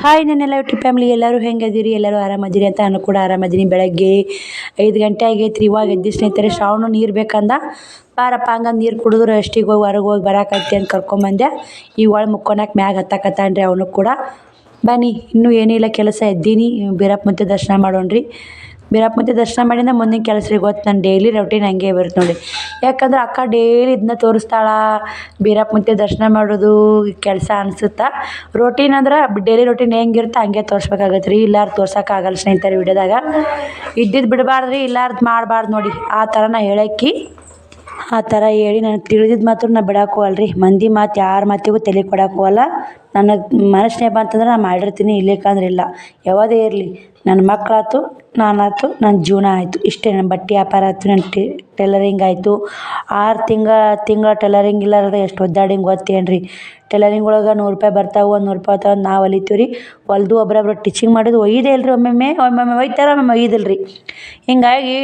Hi ನನ್ನೆಲ್ಲ YouTube family ಎಲ್ಲರೂ ಹೆಂಗದಿರಿ, ಎಲ್ಲರೂ ಆರಾಮದಿರಿ ಅಂತ ನಾನು ಕೂಡ ಆರಾಮದೀನಿ. ಬೆಳಗ್ಗೆ 5 ಗಂಟೆ ಆಗೈತ್ರಿ. ಇವಾಗ ಎದ್ದು ಸ್ನೇಹಿತರೆ ಶ್ರಾವಣ ನೀರು ಬೇಕಂದ ಬಾರಪ್ಪ ಹಂಗಂದು ನೀರು ಕುಡಿದ್ರು ಅಷ್ಟಿಗೆ ಹೋಗಿ ಹೊರಗೆ ಹೋಗಿ ಬರಾಕೈತಿ ಅಂತ ಕರ್ಕೊಂಬಂದೆ. ಈ ಒಳ ಮುಕ್ಕೊಳಕ್ಕೆ ಮ್ಯಾಗ ಹತ್ತಕತ್ತಾನ್ರಿ ಅವನು ಕೂಡ. ಬನ್ನಿ ಇನ್ನೂ ಏನಿಲ್ಲ ಕೆಲಸ, ಎದ್ದೀನಿ ಬೀರಪ್ಪ ಮುಂದೆ ದರ್ಶನ ಮಾಡೋಣ್ರಿ. ಬೀರಪ್ಪ ಮುಂದೆ ದರ್ಶನ ಮಾಡಿಂದ ಮುಂದಿನ ಕೆಲಸ ರೀ ಗೊತ್ತು. ನಾನು ಡೈಲಿ ರೊಟೀನ್ ಹಂಗೆ ಬರುತ್ತೆ ನೋಡಿ. ಯಾಕಂದ್ರೆ ಅಕ್ಕ ಡೈಲಿ ಇದನ್ನ ತೋರಿಸ್ತಾಳ, ಬೀರಪ್ಪ ಮುಂದೆ ದರ್ಶನ ಮಾಡೋದು ಕೆಲಸ ಅನಿಸುತ್ತಾ. ರೊಟೀನ್ ಅಂದ್ರೆ ಡೈಲಿ ರೊಟೀನ್ ಹೆಂಗಿರುತ್ತೆ ಹಂಗೆ ತೋರಿಸ್ಬೇಕಾಗತ್ತೆ ರೀ. ಇಲ್ಲಾರು ತೋರ್ಸೋಕ್ಕಾಗಲ್ಲ ಸ್ನೇಹಿತರೆ ವಿಡಿಯೋದಾಗ. ಇದ್ದಿದ್ದು ಬಿಡಬಾರ್ದು ರೀ, ಇಲ್ಲಾರ್ದು ಮಾಡಬಾರ್ದು ನೋಡಿ. ಆ ಥರ ನಾ ಹೇಳಕ್ಕಿ ಆ ಥರ ಹೇಳಿ ನನಗೆ ತಿಳಿದಿದ್ದು ಮಾತ್ರ ನಾ ಬಿಡೋಕ್ಕೂ ರೀ. ಮಂದಿ ಮಾತು ಯಾರ ಮಾತಿಗೂ ತಲೆ ಕೊಡೋಕ್ಕೂ ಅಲ್ಲ. ನನಗೆ ಮನಸ್ಸಿನಾಗ ಬಂತಂದ್ರೆ ನಾನು ಮಾಡಿರ್ತೀನಿ, ಇರ್ಲಿಕ್ಕಂದ್ರೆ ಇಲ್ಲ. ಯಾವುದೇ ಇರಲಿ, ನನ್ನ ಮಕ್ಕಳಾಯ್ತು, ನಾನಾಯ್ತು, ನನ್ನ ಜೀವನ ಆಯಿತು ಇಷ್ಟೇ. ನನ್ನ ಬಟ್ಟೆ ವ್ಯಾಪಾರ ಆಯಿತು, ನನ್ನ ಟೈಲರಿಂಗ್ ಆಯಿತು. 6 ತಿಂಗಳ ಟೈಲರಿಂಗ್ ಇಲ್ಲಾರ್ದೆ ಎಷ್ಟು ಒದ್ದಾಡಿಂಗ್ ಗೊತ್ತೇನು ರೀ. ಟೈಲರಿಂಗ್ ಒಳಗೆ 100 ರೂಪಾಯಿ ಬರ್ತಾವೆ, 100 ರೂಪಾಯಿ ತಗೊಂಡು ನಾವು ಹೊಲಿತೀವಿ ರೀ. ಹೊಲ್ದು ಒಬ್ಬೊಬ್ರು ಸ್ಟಿಚಿಂಗ್ ಮಾಡೋದು ಒಯ್ದೇ ಇಲ್ರಿ. ಒಮ್ಮೊಮ್ಮೆ ಒಯ್ತಾರೆ, ಒಮ್ಮೊಮ್ಮೆ ಒಯ್ದಿಲ್ಲ ರೀ. ಹಿಂಗಾಗಿ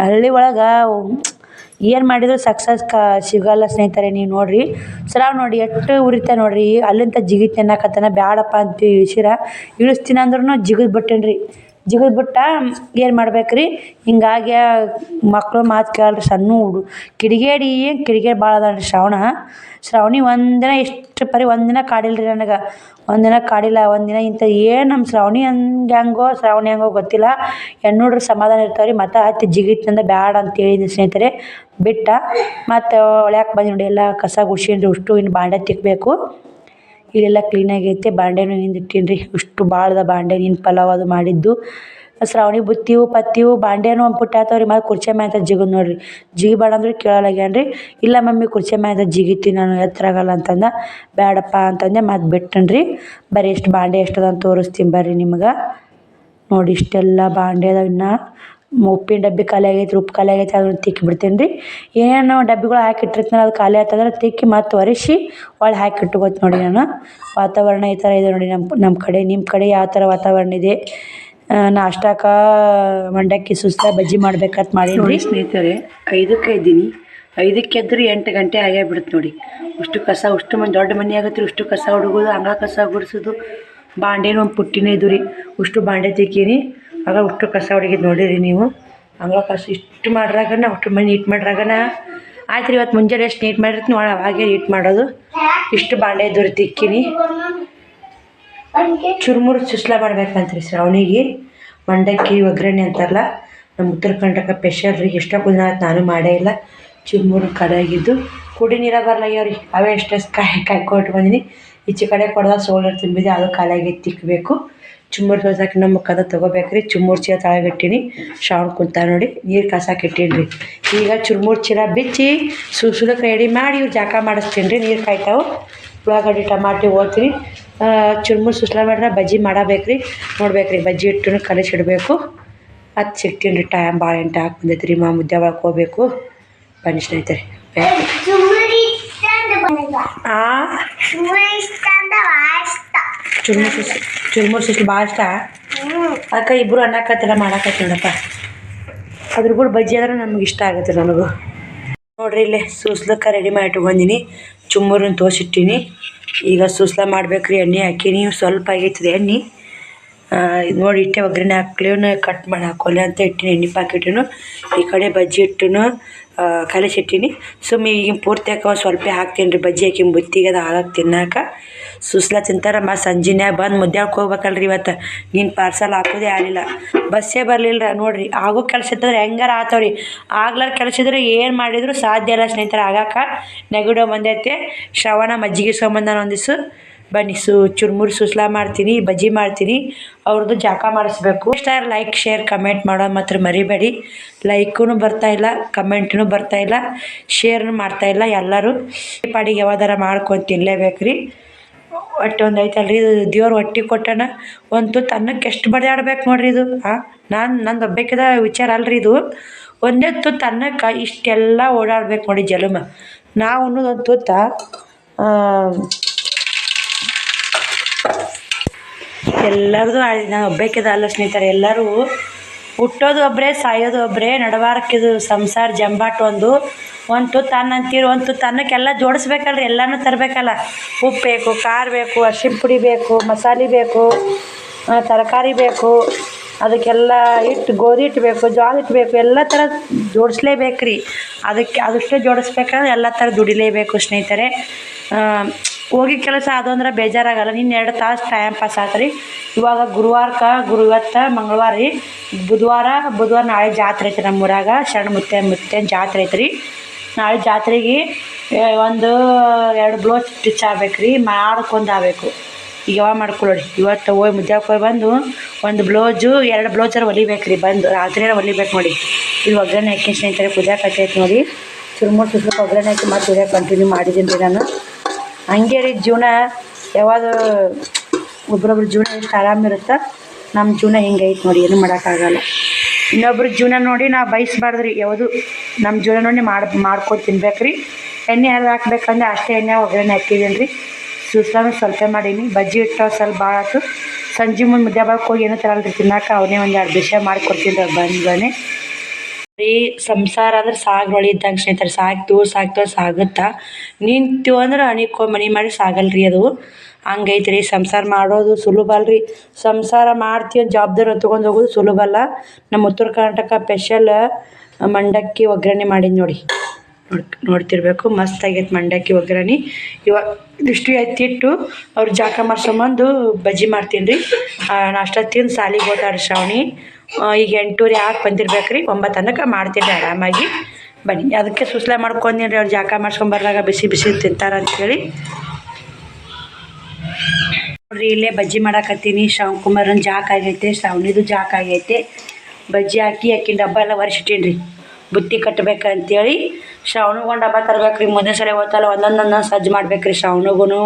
ಹಳ್ಳಿ ಒಳಗೆ ಏನು ಮಾಡಿದ್ರು ಸಕ್ಸಸ್ ಸಿಗೋಲ್ಲ ಸ್ನೇಹಿತರೆ. ನೀವು ನೋಡಿರಿ ಶ್ರಾವ್ ನೋಡಿ ಎಷ್ಟು ಉರಿತ ನೋಡಿರಿ. ಅಲ್ಲಿಂದ ಜಿಗಿತು ಅನ್ನಕತ್ತಾನ, ಬ್ಯಾಡಪ್ಪ ಅಂತ ಇಳಿಸ್ತೀನಿ ಅಂದ್ರೂ ಜಿಗಿದು ಬಿಟ್ಟೇನಿ ರೀ. ಜಿಗಿದು ಬಿಟ್ಟ ಏನು ಮಾಡ್ಬೇಕು ರೀ. ಹಿಂಗಾಗಿ ಮಕ್ಕಳು ಮಾತು ಕೇಳಲ್ರಿ. ಸಣ್ಣ ಕಿಡಿಗೇಡಿ ಭಾಳ ಅದಾನ ರೀ ಶ್ರಾವಣಿ. ಒಂದಿನ ಎಷ್ಟು ಪರಿ ಒಂದಿನ ಕಾಡಿಲ್ಲ ರೀ ನನಗೆ. ಒಂದಿನ ಕಾಡಿಲ್ಲ, ಒಂದಿನ ಇಂಥ ಏನು ನಮ್ಮ ಶ್ರಾವಣಿ ಹೆಂಗೋ ಗೊತ್ತಿಲ್ಲ. ಹೆಣ್ಣುಡ್ರು ಸಮಾಧಾನ ಇರ್ತಾವೆ ರೀ. ಮತ್ತು ಹತ್ತಿ ಜಿಗಿತಿಂದ ಬ್ಯಾಡ ಅಂತ ಹೇಳಿದ್ನಿ ಸ್ನೇಹಿತರೆ, ಬಿಟ್ಟ. ಮತ್ತು ಒಳ್ಯಾಕೆ ಬಂದು ನೋಡಿ ಎಲ್ಲ ಕಸ ಗುಡ್ಸೀನಿ ಅಷ್ಟು. ಇನ್ನು ಬಾಂಡೆ ತಿಕ್ಕಬೇಕು. ಇಲ್ಲೆಲ್ಲ ಕ್ಲೀನಾಗೈತೆ. ಬಾಂಡೆನೂ ಹಿಂದಿಟ್ಟೀನಿ ರೀ. ಇಷ್ಟು ಭಾಳದ ಬಾಂಡೆ, ಇನ್ನು ಪಲಾವ್ ಅದು ಮಾಡಿದ್ದು. ಶ್ರಾವಣಿ ಬುತ್ತಿವು ಪತ್ತಿವು ಬಾಂಡೆನೂ ಒಂದು ಪುಟ್ಟ ಆಯ್ತವ ರೀ. ಮತ್ತು ಕುರ್ಚಿ ಮ್ಯಾಗ ಜಿಗಿದು ನೋಡಿರಿ. ಜಿಗಿಬೇಡ ಅಂದ್ರೆ ಕೇಳಲಾಗ್ಯಾನ ರೀ. ಇಲ್ಲ ಮಮ್ಮಿ ಕುರ್ಚಿ ಮ್ಯಾಗ ಜಿಗಿತೀನಿ ನಾನು, ಎತ್ತರಾಗಲ್ಲ ಅಂತಂದ. ಬೇಡಪ್ಪ ಅಂತಂದೆ, ಮತ್ತು ಬಿಟ್ಟನು ರೀ. ಬರೀ ಎಷ್ಟು ಬಾಂಡೆ ಎಷ್ಟದಂತ ತೋರಿಸ್ತೀನಿ ಬರ್ರಿ ನಿಮ್ಗೆ. ನೋಡಿ ಇಷ್ಟೆಲ್ಲ ಬಾಂಡೆ ಅದಾವ. ಇನ್ನು ಉಪ್ಪಿನ ಡಬ್ಬಿ ಖಾಲಿ ಆಗೈತೆ, ಉಪ್ಪು ಖಾಲಿ ಆಗೈತೆ, ಅದನ್ನು ತಿಕ್ಕಿ ಬಿಡ್ತೀನಿ ರೀ. ಏನೇನು ಡಬ್ಬಿಗಳು ಹಾಕಿಟ್ಟಿರ್ತೀನಿ ಅದು ಖಾಲಿ ಆಯ್ತಂದ್ರೆ ತಿಕ್ಕಿ ಮತ್ತು ಒರೆಸಿ ಒಳ್ಳೆ ಹಾಕಿಟ್ಕೋತೀನಿ ನೋಡಿ. ನಾನು ವಾತಾವರಣ ಈ ಥರ ಇದೆ ನೋಡಿ ನಮ್ಮ ಕಡೆ. ನಿಮ್ಮ ಕಡೆ ಯಾವ ಥರ ವಾತಾವರಣ ಇದೆ? ನಾಷ್ಟಕ್ಕೆ ಮಂಡಕ್ಕಿ ಸುಸ್ಲ ಬಜ್ಜಿ ಮಾಡ್ಬೇಕಂತ ಮಾಡೀನಿ ಸ್ನೇಹಿತರೆ. 5ಕ್ಕೆ ಎದ್ದೀನಿ. 5ಕ್ಕೆ ಎದ್ರೆ 8 ಗಂಟೆ ಆಗೇ ಬಿಡುತ್ತೆ ನೋಡಿ. ಅಷ್ಟು ಕಸ, ಅಷ್ಟು ಮಂದಿ ದೊಡ್ಡ ಮನೆ ಆಗತ್ತೆ ರೀ. ಅಷ್ಟು ಕಸ ಹುಡುಗೋದು, ಅಂಗಳ ಕಸ ಗುಡಿಸೋದು, ಬಾಂಡೆನೂ ಒಂದು ಪುಟ್ಟಿನೇ ಇದು ರೀ. ಅಷ್ಟು ಬಾಂಡೆ ತಿಕ್ಕೀನಿ. ಆಗ ಅಷ್ಟು ಕಸ ಹೊಡಿಗಿದ್ದು ನೋಡಿರಿ ನೀವು. ಅಂಗಳ ಕಸ ಇಷ್ಟು ಮಾಡ್ರಾಗನ, ಅಷ್ಟು ಮನೆ ನೀಟ್ ಮಾಡ್ರಾಗನ ಆಯ್ತು ರೀ. ಇವತ್ತು ಮುಂಜಾನೆ ಎಷ್ಟು ನೀಟ್ ಮಾಡಿರ್ತೀನಿ ನೋಡಿ, ಅವಾಗೇ ನೀಟ್ ಮಾಡೋದು. ಇಷ್ಟು ಬಾಂಡೆ ಇದ್ದು ತಿಕ್ಕೀನಿ. ಚುರುಮುರು ಸುಸ್ಲ ಮಾಡ್ಬೇಕಂತ್ರಿ ಶ್ರಾವಣಿಗೆ. ಮಂಡಕ್ಕಿ ಒಗ್ಗರಣೆ ಅಂತಾರಲ್ಲ, ನಮ್ಮ ಉತ್ತರ ಕರ್ನಾಟಕ ಸ್ಪೆಷಲ್ ರೀ. ಎಷ್ಟೊಂದು ದಿನ ಆಯ್ತು ನಾನು ಮಾಡೇ ಇಲ್ಲ. ಚುರುಮುರು ಕಡಾಗಿದ್ದು ಕುಡಿ ನೀರ ಬರ್ಲಾಗ್ಯಾವ ರೀ. ಅವೇ ಎಷ್ಟು ಕಾಯ್ಕೊಟ್ಟು ಬಂದೀನಿ. ಈಚೆ ಕಡೆ ಕೊಡ್ದಾಗ ಸೋಲರ್ ತುಂಬಿದೆ, ಅದು ಖಾಲಿಯಾಗಿ ತಿಕ್ಕಬೇಕು. ಚುಮ್ಮುರು ಸೋಸಾಕಿ ನಮ್ಮ ಕದ ತೊಗೋಬೇಕು ರೀ. ಚುಮ್ಮುರು ಚೀಲ ತಳಗಿಟ್ಟೀನಿ. ಶ್ರಾವಣ ಕುಂತ ನೋಡಿ, ನೀರು ಕಾಸಾಕಿಟ್ಟೀನಿ ರೀ. ಈಗ ಚುರುಮುರು ಚೀಲ ಬಿಚ್ಚಿ ಸುಸುಲಕ್ಕೆ ರೆಡಿ ಮಾಡಿ ಇವ್ರು ಜಾಕ ಮಾಡಿಸ್ತೀನಿ ರೀ. ನೀರು ಕಾಯ್ತಾವೆ. ಉಳ್ಳಾಗಡ್ಡಿ ಟಮಾಟಿ ಓದ್ತೀನಿ. ಚುರುಮುರು ಸುಸ್ಲ ಮಾಡ್ರೆ ಬಜ್ಜಿ ಮಾಡಬೇಕು ರೀ. ನೋಡ್ಬೇಕು ರೀ, ಬಜ್ಜಿ ಹಿಟ್ಟು ಕಲಿಸಿಡಬೇಕು. ಅದು ಸಿಗ್ತೀನಿ ರೀ. ಟೈಮ್ ಭಾಳ ಎಂಟು ಹಾಕಿ ಬಂದೈತೆ ರೀ. ಮುದ್ದೆ ಒಳಗೆ ಹೋಗ್ಬೇಕು. ಬನ್ನಿ ಸ್ನೇಹಿತರೆ. ಚುರುಮುರು ಸುಸ್ಲು ಭಾಳ ಇಷ್ಟ. ಅದಕ್ಕೆ ಇಬ್ಬರು ಅನ್ನಕತ್ತಿಲ್ಲ ಮಾಡಾಕತ್ತಿ ನೋಡಪ್ಪ. ಅದ್ರ ಕೂಡ ಬಜ್ಜಿ ಆದ್ರೆ ನಮ್ಗೆ ಇಷ್ಟ ಆಗುತ್ತೆ. ನನಗೂ ನೋಡ್ರಿ ಇಲ್ಲೇ ಸುಸ್ಲಕ್ಕೆ ರೆಡಿ ಮಾಡಿ ಇಟ್ಕೊಂಡಿನಿ. ಚುಮ್ಮುರನ್ನ ತೋಸಿಟ್ಟೀನಿ. ಈಗ ಸುಸ್ಲ ಮಾಡ್ಬೇಕು ರೀ. ಎಣ್ಣೆ ಹಾಕೀನಿ, ಸ್ವಲ್ಪ ಆಗೈತದೆ ಎಣ್ಣೆ. ನೋಡಿ ಇಟ್ಟೆ ಒಗ್ಗರಣೆ ಹಾಕ್ಲಿನ ಕಟ್ ಮಾಡಿ ಹಾಕೋಲ್ಲ ಅಂತ ಇಟ್ಟಿನಿ ಎಣ್ಣೆ ಪಾಕಿಟ್ಟನು. ಈ ಕಡೆ ಬಜ್ಜಿ ಹಿಟ್ಟನು ಕಲಿಸಿಟ್ಟಿನಿ. ಈಗ ಪೂರ್ತಿ ಹಾಕೋ ಸ್ವಲ್ಪ ಹಾಕ್ತೀನಿ ರೀ. ಬಜ್ಜಿ ಹಾಕಿ ಬುತ್ತಿಗೆ ಅದು ಹಾಕಿ ತಿನ್ನಾಕ ಸುಸ್ಲ ತಿಂತಾರೆ. ಮತ್ತು ಸಂಜೆನ್ಯಾಗ ಬಂದು ಮುದ್ದೆ ಹೋಗ್ಬೇಕಲ್ರಿ. ಇವತ್ತು ನೀನು ಪಾರ್ಸಲ್ ಹಾಕೋದೇ ಆಗಲಿಲ್ಲ, ಬಸ್ಸೇ ಬರಲಿಲ್ಲ ನೋಡಿರಿ. ಆಗೋ ಕೆಲಸ ಇತ್ತಂದ್ರೆ ಹೆಂಗಾರ ಆತವ್ರಿ. ಆಗ್ಲಾರ ಕೆಲಸ ಇದ್ರೆ ಏನು ಮಾಡಿದ್ರು ಸಾಧ್ಯ ಇಲ್ಲ ಸ್ನೇಹಿತರೆ ಆಗಾಕ. ನೆಗಡಿ ಬಂದೈತೆ. ಶ್ರವಣ ಮಜ್ಜಿಗೆ ಸಂಬಂಧ ಒಂದಿವ್ಸ ಬನ್ನಿ ಚುರುಮುರು ಸುಸ್ಲ ಮಾಡ್ತೀನಿ, ಬಜ್ಜಿ ಮಾಡ್ತೀನಿ. ಅವ್ರದ್ದು ಜಾಕ ಮಾಡಿಸ್ಬೇಕು. ಇಷ್ಟ ಲೈಕ್ ಶೇರ್ ಕಮೆಂಟ್ ಮಾಡೋದು ಮಾತ್ರ ಮರಿಬೇಡಿ. ಲೈಕೂ ಬರ್ತಾಯಿಲ್ಲ, ಕಮೆಂಟೂ ಬರ್ತಾಯಿಲ್ಲ, ಶೇರ್ನು ಮಾಡ್ತಾಯಿಲ್ಲ. ಎಲ್ಲರೂ ಪಾಡಿಗೆ ಯಾವ್ದಾರ ಮಾಡ್ಕೊಂಡು ತಿನ್ನಲೇಬೇಕು ರೀ. ಹೊಟ್ಟೆ ಒಂದು ಐತಲ್ರಿ, ಇದು ದೇವ್ರು ಹೊಟ್ಟೆ ಕೊಟ್ಟನ. ಒಂದು ತುತ್ತು ಅನ್ನಕ್ಕೆ ಎಷ್ಟು ಬಡಿದಾಡ್ಬೇಕು ನೋಡ್ರಿ ಇದು. ನಂದು ಒಬ್ಬಾಕಿದ ವಿಚಾರ ಅಲ್ರಿ ಇದು. ಒಂದೇ ತುತ್ತು ಅನ್ನಕ್ಕೆ ಇಷ್ಟೆಲ್ಲ ಓಡಾಡ್ಬೇಕು ನೋಡಿ ಜಲಮ. ನಾವು ಅನ್ನೋದು ಒಂದು ತುತ್ತ ಎಲ್ಲರದು ನಾನು ಒಬ್ಬಾಕಿದ ಅಲ್ಲ ಸ್ನೇಹಿತರೆ. ಎಲ್ಲರೂ ಹುಟ್ಟೋದು ಒಬ್ಬರೇ, ಸಾಯೋದು ಒಬ್ಬರೇ. ನಡವಾರಕ್ಕಿದು ಸಂಸಾರ ಜಂಬಾಟ್ ಒಂದು. ಒಂದು ತುತ್ತು ಅನ್ನ ಅಂತೀರಿ, ಒಂದು ತುತ್ತು ಅನ್ನಕ್ಕೆಲ್ಲ ಜೋಡಿಸ್ಬೇಕಲ್ರಿ, ಎಲ್ಲನೂ ತರಬೇಕಲ್ಲ. ಉಪ್ಪು ಬೇಕು, ಖಾರ ಬೇಕು, ಅರಿಶಿನ ಪುಡಿ ಬೇಕು, ಮಸಾಲೆ ಬೇಕು, ತರಕಾರಿ ಬೇಕು, ಅದಕ್ಕೆಲ್ಲ ಹಿಟ್ಟು, ಗೋಧಿ ಹಿಟ್ಟು ಬೇಕು, ಜೋಳದ ಹಿಟ್ಟು ಬೇಕು, ಎಲ್ಲ ಥರ ಜೋಡಿಸ್ಲೇಬೇಕು ರೀ. ಅದಷ್ಟೇ ಜೋಡಿಸ್ಬೇಕಾದ್ರೆ ಎಲ್ಲ ಥರ ದುಡಿಲೇಬೇಕು ಸ್ನೇಹಿತರೆ. ಹೋಗಿ ಕೆಲಸ ಅದು ಅಂದ್ರೆ ಬೇಜಾರಾಗಲ್ಲ. ನಿನ್ನ 2 ತಾಸು ಟೈಮ್ ಪಾಸ್ ಆತ್ರಿ. ಇವಾಗ ಇವತ್ತು ಮಂಗಳವಾರ ರೀ, ಬುಧವಾರ ನಾಳೆ ಜಾತ್ರೆ ಐತೆ ನಮ್ಮೂರಾಗ. ಶರಣ ಮುತ್ತೇನ ಜಾತ್ರೆ ಐತ್ರಿ. ನಾಳೆ ಜಾತ್ರೆಗೆ 1-2 ಬ್ಲೌಸ್ ಸ್ಟಿಚ್ ಆಗ್ಬೇಕು ರೀ, ಮಾಡ್ಕೊಂಡು ಆಗ್ಬೇಕು. ಈಗ ಯಾವಾಗ ಮಾಡ್ಕೊಳ್ಳಿ, ಇವತ್ತು ಹೋಗಿ ಮುದ್ದೆ ಬಂದು 1 ಬ್ಲೌಸು 2 ಬ್ಲೌಸರ ಹೊಲಿಬೇಕು ರೀ. ಬಂದು ರಾತ್ರಿಯಾರ ಹೊಲಿಬೇಕು ನೋಡಿ. ಇದು ಒಗ್ಗರಣೆ ಹಾಕಿ ಸ್ನೇಹಿತರೆ ಕುದಿಯಾಕತ್ತೈತೆ ನೋಡಿ. ಚುರುಮುರು ಸುಸ್ಲಿಕ್ಕೆ ಒಗ್ಗರಣೆ ಹಾಕಿ ಮತ್ತೆ ಕುದಿಯೋಕೆ ಕಂಟಿನ್ಯೂ ಮಾಡಿದ್ದೀನಿ ರೀ ನಾನು. ಹಂಗೆ ರೀ ಜೀವನ. ಯಾವಾಗ ಒಬ್ರೊಬ್ರ ಜೀವನ ಎಷ್ಟು ಆರಾಮಿರುತ್ತೆ, ನಮ್ಮ ಜೀವನ ಹಿಂಗೈತೆ ನೋಡಿ, ಏನೂ ಮಾಡೋಕ್ಕಾಗಲ್ಲ. ಇನ್ನೊಬ್ರ ಜೀವನ ನೋಡಿ ನಾವು ಬಯಸ್ಬಾರ್ದು ರೀ ಯಾವುದು. ನಮ್ಮ ಜೀವನ ನೋಡಿ ಮಾಡ್ಕೊಂಡು ತಿನ್ಬೇಕು ರೀ. ಎಣ್ಣೆ ಹರಿದು ಹಾಕ್ಬೇಕಂದ್ರೆ ಅಷ್ಟೇ ಎಣ್ಣೆ ಒಗ್ಗರಣೆ ಹಾಕಿದ್ದೀನಿ ರೀ. ಸೂಸ್ಲಾನು ಸ್ವಲ್ಪ ಮಾಡೀನಿ. ಬಜ್ಜಿ ಇಟ್ಟು ಸ್ವಲ್ಪ ಭಾಳ ಆಯ್ತು. ಸಂಜೆ ಮುಂದೆ ಮುದ್ದೆ ಬಾಳಕ್ಕೆ ಹೋಗಿ ಏನೂ ತರಲ್ರಿ ತಿನ್ನೋಕೆ. ಅವನೇ ಒಂದು 2 ವಿಷಯ ಮಾಡಿಕೊಡ್ತೀನಿ ರೀ ಬಂದೇ ರೀ. ಸಂಸಾರ ಅಂದ್ರೆ ಸಾಗ್ರೊಳಿ ಇದ್ದಂಗೆ ಸ್ನೇಹಿತರೆ. ಸಾಗುತ್ತಾ ನಿಂತೀವಿ ಅಂದ್ರೆ ಮನೆ ಮಾಡಿ ಸಾಗಲ್ರಿ ಅದು. ಹಂಗೈತೆ ರೀ ಸಂಸಾರ ಮಾಡೋದು ಸುಲಭ ಅಲ್ರಿ. ಸಂಸಾರ ಮಾಡ್ತೀವಿ ಜವಾಬ್ದಾರಿ ತೊಗೊಂಡು ಹೋಗೋದು ಸುಲಭ ಅಲ್ಲ. ನಮ್ಮ ಉತ್ತರ ಕರ್ನಾಟಕ ಸ್ಪೆಷಲ್ ಮಂಡಕ್ಕಿ ಒಗ್ಗರಣೆ ಮಾಡೀನಿ ನೋಡಿ. ನೋಡ್ತಿರ್ಬೇಕು, ಮಸ್ತ್ ಆಗೈತೆ ಮಂಡಕ್ಕಿ ಒಗ್ಗರಣೆ. ಇವಾಗ ಇಷ್ಟು ಎತ್ತಿಟ್ಟು ಅವ್ರು ಜಾಕ ಮಾಡ್ಸೊಂಬಂದು ಬಜ್ಜಿ ಮಾಡ್ತೀನಿ ರೀ. ನಾಷ್ಟ ತಿಂದು ಸಾಲಿಗೆ ಹೋದಾರ ಶ್ರಾವಣಿ. ಈಗ 8:30 ಆಗಿ ಬಂದಿರ್ಬೇಕು ರೀ. 9 ತನಕ ಮಾಡ್ತೀನಿ ಆರಾಮಾಗಿ. ಬನ್ನಿ, ಅದಕ್ಕೆ ಸುಸ್ಲಾ ಮಾಡ್ಕೊಂಡೀನಿ ರೀ. ಅವ್ರು ಜಾಕ ಮಾಡ್ಸ್ಕೊಂಬರ್ದಾಗ ಬಿಸಿ ತಿಂತಾರ ಅಂಥೇಳಿ ನೋಡ್ರಿ. ಇಲ್ಲೇ ಬಜ್ಜಿ ಮಾಡಾಕತ್ತೀನಿ. ಶ್ರಾವಣಕುಮಾರನ ಜಾಕ ಆಗೈತೆ, ಶ್ರಾವಣಿದು ಜಾಕ ಆಗೈತೆ. ಬಜ್ಜಿ ಹಾಕಿ ಆಕಿನ ಡಬ್ಬ ಎಲ್ಲ ಒರೆಸಿಟ್ಟೀನಿ ರೀ. ಬುತ್ತಿ ಕಟ್ಟಬೇಕಂತೇಳಿ ಶ್ರಾವಣಿಗೆ ಒಂದು ಡಬ್ಬ ತರ್ಬೇಕು ರೀ. ಮುಂದೆ ಸಲ ಹೋತಲ್ಲ ಒಂದೊಂದು ಸಜ್ಜು ಮಾಡ್ಬೇಕು ರೀ. ಶ್ರಾವಣಿಗೂ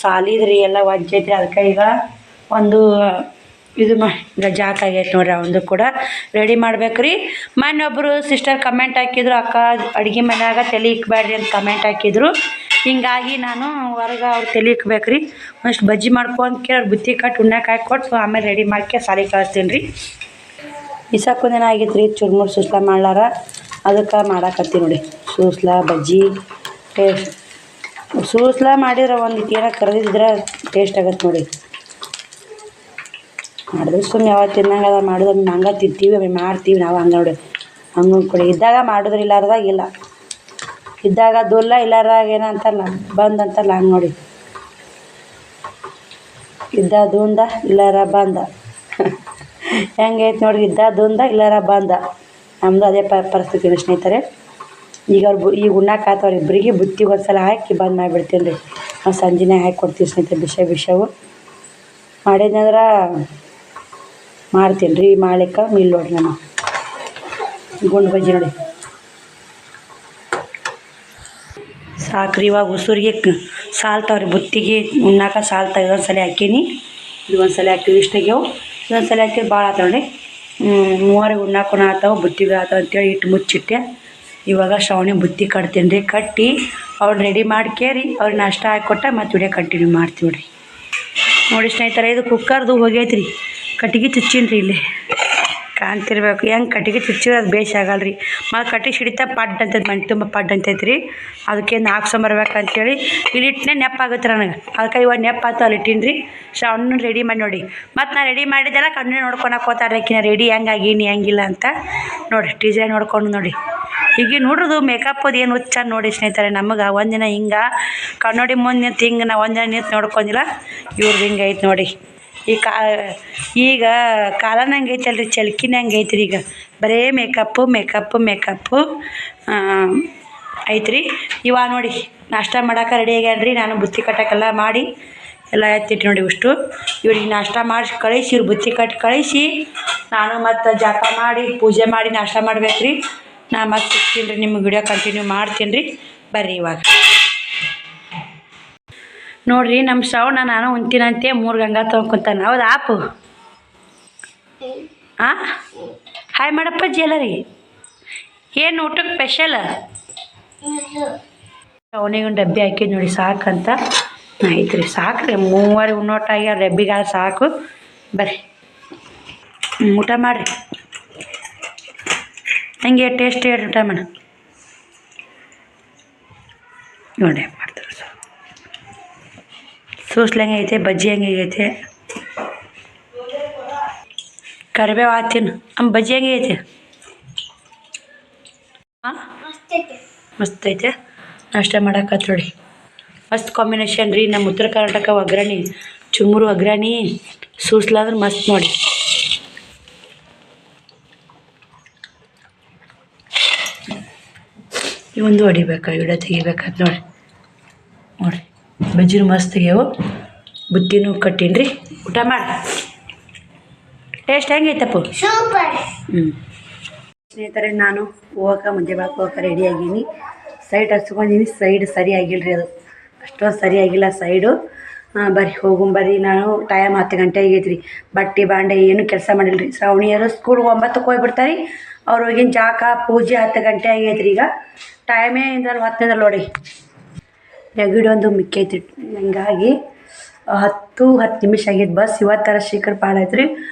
ಸಾಲಿದ್ರಿ ಎಲ್ಲ ಒಜ್ಜೈತ್ರಿ. ಅದಕ್ಕೆ ಈಗ ಒಂದು ಇದು ಈಗ ಜಾಕ ಆಗೈತೆ ನೋಡ್ರಿ. ಅವಂದು ಕೂಡ ರೆಡಿ ಮಾಡ್ಬೇಕು ರೀ. ಮೊನ್ನೊಬ್ಬರು ಸಿಸ್ಟರ್ ಕಮೆಂಟ್ ಹಾಕಿದ್ರು, ಅಕ್ಕ ಅಡುಗೆ ಮನ್ಯಾಗ ತಲೆ ಇಕ್ಬೇಡ್ರಿ ಅಂತ ಕಮೆಂಟ್ ಹಾಕಿದ್ರು. ಹಿಂಗಾಗಿ ನಾನು ಹೊರಗೆ ಅವ್ರು ತಲೆ ಇಕ್ಬೇಕು ರೀ. ಒಂದಿಷ್ಟು ಬಜ್ಜಿ ಮಾಡ್ಕೊಂಡು ಅವ್ರು ಬುತ್ತಿ ಕಟ್ಟಿ ಉಣ್ಣಕ್ಕೆ ಹಾಕಿ ಕೊಟ್ಟು ಆಮೇಲೆ ರೆಡಿ ಮಾಡ್ಕೆ ಸಾಲಿಗೆ ಕಳಿಸ್ತೀನಿ ರೀ. ಇಸಕ್ಕೊಂದೇನ ಆಗಿತ್ತು ರೀ ಚುರುಮುರು ಸುಸ್ಲಾ ಮಾಡ್ಲಾರ. ಅದಕ್ಕೆ ಮಾಡಾಕತ್ತೀನಿ ನೋಡಿ. ಸೂಸ್ಲಾ ಬಜ್ಜಿ ಸೂಸ್ಲಾ ಮಾಡಿದ್ರೆ ಒಂದು ಏನೋ ಕರೆದಿದ್ರೆ ಟೇಸ್ಟ್ ಆಗತ್ತೆ ನೋಡಿ. ಮಾಡಿದ್ರೆ ಸುಮ್ಮನೆ ಯಾವತ್ತು ತಿನ್ನಂಗೆ ಅದ. ಮಾಡೋದು ಹಂಗೆ ತಿಂತೀವಿ, ಒಮ್ಮೆ ಮಾಡ್ತೀವಿ ನಾವು. ಹಂಗೆ ನೋಡಿ ಹಂಗೆ ಕೊಡಿ. ಇದ್ದಾಗ ಮಾಡಿದ್ರೆ ಇಲ್ಲಾರ್ದಾಗ ಇಲ್ಲ, ಇದ್ದಾಗ ದುಲ್ಲ ಇಲ್ಲಾರ್ದಾಗ ಏನೋ ಅಂತಾರಲ್ಲ ಬಂದ್ ಅಂತಾರಲ್ಲ, ಹಂಗೆ ನೋಡಿ. ಇದ್ದ ದುಂದ ಇಲ್ಲಾರ ಬಂದ ಹೆಂಗೈತೆ ನೋಡ್ರಿ. ಇದ್ದ ದುಂದ ಇಲ್ಲಾರ ಬಂದ. ನಮ್ಮದು ಅದೇ ಪರಿಸ್ಥಿತಿ ಸ್ನೇಹಿತರೆ. ಈಗ ಈಗ ಉಣ್ಣಾಕ ಆತವ್ರು ಇಬ್ಬರಿಗೆ ಬುತ್ತಿಗೆ ಒಂದ್ಸಲ ಹಾಕಿ ಬಂದ್ ಮಾಡಿಬಿಡ್ತೀನಿ ರೀ. ನಾವು ಸಂಜೆನೇ ಹಾಕಿ ಕೊಡ್ತೀವಿ ಸ್ನೇಹಿತರೆ. ವಿಷವು ಮಾಡಿದ್ನಂದ್ರೆ ಮಾಡ್ತೀನಿ ರೀ. ಮಾಡ್ಲಿಕ್ಕೆ ಮಿಲ್ ನೋಡ್ರಿ ನಮ್ಮ ಗುಂಡು ಬಜ್ಜಿ ನೋಡಿ. ಸಾಕ್ರಿ ಇವಾಗ ಉಸುರಿಗೆ ಸಾಲ್ತಾವ್ರಿ. ಬುತ್ತಿಗೆ ಉಣ್ಣಾಕ ಸಾಲ್ತಾವ. ಇದೊಂದ್ಸಲ ಹಾಕೀನಿ, ಇದು ಒಂದ್ಸಲ ಹಾಕಿವಿ. ಇಷ್ಟಾಗ್ಯಾವ. ಇದೊಂದ್ಸಲ ಹಾಕಿದ್ರೆ ಭಾಳ ಆತಾವ ನೋಡಿ. 3 ಉಣ್ಣಾಕು ಆತಾವ, ಬುತ್ತಿಗೆ ಆತಾವ ಅಂತೇಳಿ ಇಟ್ಟು ಮುಚ್ಚಿಟ್ಟೆ. ಇವಾಗ ಶ್ರಾವಣಿ ಬುತ್ತಿ ಕಟ್ತೀನಿ ರೀ. ಕಟ್ಟಿ ಅವ್ರು ರೆಡಿ ಮಾಡ್ಕೇರಿ ಅವ್ರಿಗೆ ನಾಷ್ಟ ಹಾಕಿಕೊಟ್ಟ ಮತ್ತು ವಿಡಿಯೋ ಕಂಟಿನ್ಯೂ ಮಾಡ್ತೀವಿ ರೀ. ನೋಡಿ ಸ್ನೇಹಿತರೆ, ಇದು ಕುಕ್ಕರ್ದು ಹೋಗೈತೆ ರೀ. ಕಟ್ಟಿಗೆ ಚುಚ್ಚೀನಿ ರೀ. ಇಲ್ಲಿ ಕಾಣ್ತಿರ್ಬೇಕು. ಹೆಂಗೆ ಕಟ್ಟಿಗೆ ಚುಚ್ಚಿದ್ರೆ ಅದು ಬೇಸ್ ಆಗಲ್ಲ ರೀ. ಮತ್ತು ಕಟ್ಟಿಗೆ ಸಿಡಿತಾ ಪಡ್ ಅಂತೈತೆ, ಮನೆ ತುಂಬ ಪಡ್ ಅಂತೈತೆ ರೀ. ಅದಕ್ಕೆ ಹಾಕ್ಸೊಂಬರ್ಬೇಕಂತೇಳಿ ಇಲ್ಲಿ ಇಟ್ಟನೆ ನೆಪ್ಪಾಗುತ್ತೆ ನನಗೆ. ಅದಕ್ಕೆ ಇವಾಗ ನೆಪ್ಪಾತು ಅಲ್ಲಿ ಇಟ್ಟೀನಿ ರೀ. ಶ್ರಾವಣ ರೆಡಿ ಮಾಡಿ ನೋಡಿ. ಮತ್ತು ನಾನು ರೆಡಿ ಮಾಡಿದ್ದೆಲ್ಲ ಕಣ್ಣು ನೋಡ್ಕೊಳಕ್ಕೆ ಹೋಗ್ತಾರೆ ಆಕಿನ ರೆಡಿ ಹೆಂಗಾಗೀನಿ ಹೆಂಗಿಲ್ಲ ಅಂತ ನೋಡಿ. ಟೀಚರ್ ನೋಡ್ಕೊಂಡು ನೋಡಿ. ಈಗ ನೋಡೋದು ಮೇಕಪ್ ಅದು ಏನು ಹುಚ್ಚ ನೋಡಿ ಸ್ನೇಹಿತರೆ. ನಮಗೆ ಒಂದಿನ ಹಿಂಗೆ ಕನ್ನಡಿ ಮುಂದೆ ನಿಂತು ಹಿಂಗೆ ನಾವು ಒಂದಿನ ನಿಂತು ನೋಡ್ಕೊಂಡಿಲ್ಲ. ಇವ್ರದ್ದು ಹಿಂಗೆ ಐತೆ ನೋಡಿ. ಈಗ ಕಾಲನ ಹಂಗೆ ಐತಲ್ರಿ, ಚಲ್ಕಿನ ಹಂಗೆ ಐತ್ರಿ. ಈಗ ಬರೇ ಮೇಕಪ್ಪು ಐತ್ರಿ. ಇವಾಗ ನೋಡಿ ನಾಷ್ಟ ಮಾಡೋಕೆ ರೆಡಿ ಆಗ್ಯಾನ್ರಿ. ನಾನು ಬುತ್ತಿ ಕಟ್ಟೋಕ್ಕೆಲ್ಲ ಮಾಡಿ ಎಲ್ಲ ಎತ್ತಿಟ್ಟು ನೋಡಿ. ಇಷ್ಟು ಇವ್ರಿಗೆ ನಾಷ್ಟ ಮಾಡಿಸಿ ಕಳಿಸಿ, ಇವ್ರು ಬುತ್ತಿ ಕಟ್ಟಿ ಕಳಿಸಿ ನಾನು ಮತ್ತು ಜಳಕ ಮಾಡಿ ಪೂಜೆ ಮಾಡಿ ನಾಷ್ಟ ಮಾಡ್ಬೇಕು ರೀ. ನಾನು ಮತ್ತೆ ಸಿಗ್ತೀನಿ ರೀ. ನಿಮ್ಗೆ ವಿಡಿಯೋ ಕಂಟಿನ್ಯೂ ಮಾಡ್ತೀನಿ ರೀ. ಬರ್ರಿ ಇವಾಗ ನೋಡಿರಿ. ನಮ್ಮ ಶ್ರವಣ ನಾನು ಉಂತಿನಂತೆ 3 ಗಂಗಾ ತೊಗೊಂಡ್ಕೊತಾನೆ. ಹೌದಾ ಆಪು? ಹಾಂ, ಹಾಯ್ ಮಾಡಪ್ಪ ಎಲ್ಲರಿಗೆ. ಏನು ಊಟಕ್ಕೆ ಸ್ಪೆಷಲ್? ಅವನಿಗೆ ಒಂದು ಡಬ್ಬಿ ಹಾಕಿದ್ದು ನೋಡಿ. ಸಾಕಂತ ಆಯ್ತು ರೀ. ಸಾಕ್ರಿ, 3 ಉಣ್ಣೋಟಾಗ್ಯ ಡಬ್ಬಿಗೆ ಸಾಕು. ಬರ್ರಿ ಊಟ ಮಾಡಿರಿ. ಹಂಗೆ ಟೇಸ್ಟ್ ಹೇಳ್ರಿ ಊಟ ಮಾಡ. ನೋಡಿ ಹೆಂಗೆ ಮಾಡ್ತಾರೆ ಸೂಸ್ಲು ಹೆಂಗೈತೆ ಬಜ್ಜಿ ಹೆಂಗೈತೆ ಕರಿಬೇವು ಹಾಕ್ತೀನಿ ಬಜ್ಜಿ ಹೆಂಗೈತೆ ಹಾಂ ಮಸ್ತ್ ಐತೆ ನಾಷ್ಟ ಮಾಡಕ್ಕೆ ನೋಡಿ ಮಸ್ತ್ ಕಾಂಬಿನೇಷನ್ ರೀ ನಮ್ಮ ಉತ್ತರ ಕರ್ನಾಟಕ ಒಗ್ಗರಣೆ ಚುರುಮುರು ಒಗ್ಗರಣೆ ಸೂಸ್ಲ ಅಂದ್ರೆ ಮಸ್ತ್ ನೋಡಿ ಇವೊಂದು ಹೊಡಿಬೇಕಾ ವಿಡಿಯೋ ತೆಗಿಬೇಕಂತ ನೋಡಿ ನೋಡಿ ಬಜ್ಜಿನೂ ಮಸ್ತ್ ತೆಗಿಯವು ಬುತ್ತಿನೂ ಕಟ್ಟೀನಿ ರೀ ಊಟ ಮಾಡಿ ಟೇಸ್ಟ್ ಹೆಂಗೈತಪ್ಪ ಸ್ನೇಹಿತರೆ ನಾನು ಹೋಗಕ್ಕೆ ಮುಂದೆ ಬಾಕ್ ಹೋಗಕ್ಕೆ ರೆಡಿ ಆಗೀನಿ ಸೈಡ್ ಹಚ್ಕೊಂಡಿನಿ ಸೈಡ್ ಸರಿ ಆಗಿಲ್ಲ ರೀ ಅದು ಅಷ್ಟೊಂದು ಸರಿ ಆಗಿಲ್ಲ ಸೈಡು ಬರ್ರಿ ಬರ್ರಿ ನಾನು ಟೈಮ್ 10 ಗಂಟೆ ಆಗೈತೆ ರೀ ಬಟ್ಟೆ ಬಾಂಡೆ ಏನು ಕೆಲಸ ಮಾಡಿಲ್ಲ ರೀ ಶ್ರಾವಣಿಯರು ಸ್ಕೂಲ್ಗೆ 9ಕ್ಕೆ ಹೋಗ್ಬಿಡ್ತಾರೆ ರೀ ಅವ್ರು ಹೋಗಿನ ಜಾಕ ಪೂಜೆ 10 ಗಂಟೆ ಆಗೈತೆ ರೀ ಈಗ ಟೈಮೇ ಇಂದ್ರಲ್ಲಿ 10 ನೋಡಿ ನೆಗಡಿ ಒಂದು ಮಿಕ್ಕೈತಿ ಹಂಗಾಗಿ 10 ನಿಮಿಷ ಆಗೈತೆ ಬಸ್ ಇವತ್ತರ ಶೀಘ್ರ ಪಾಡಾಯ್ತು ರೀ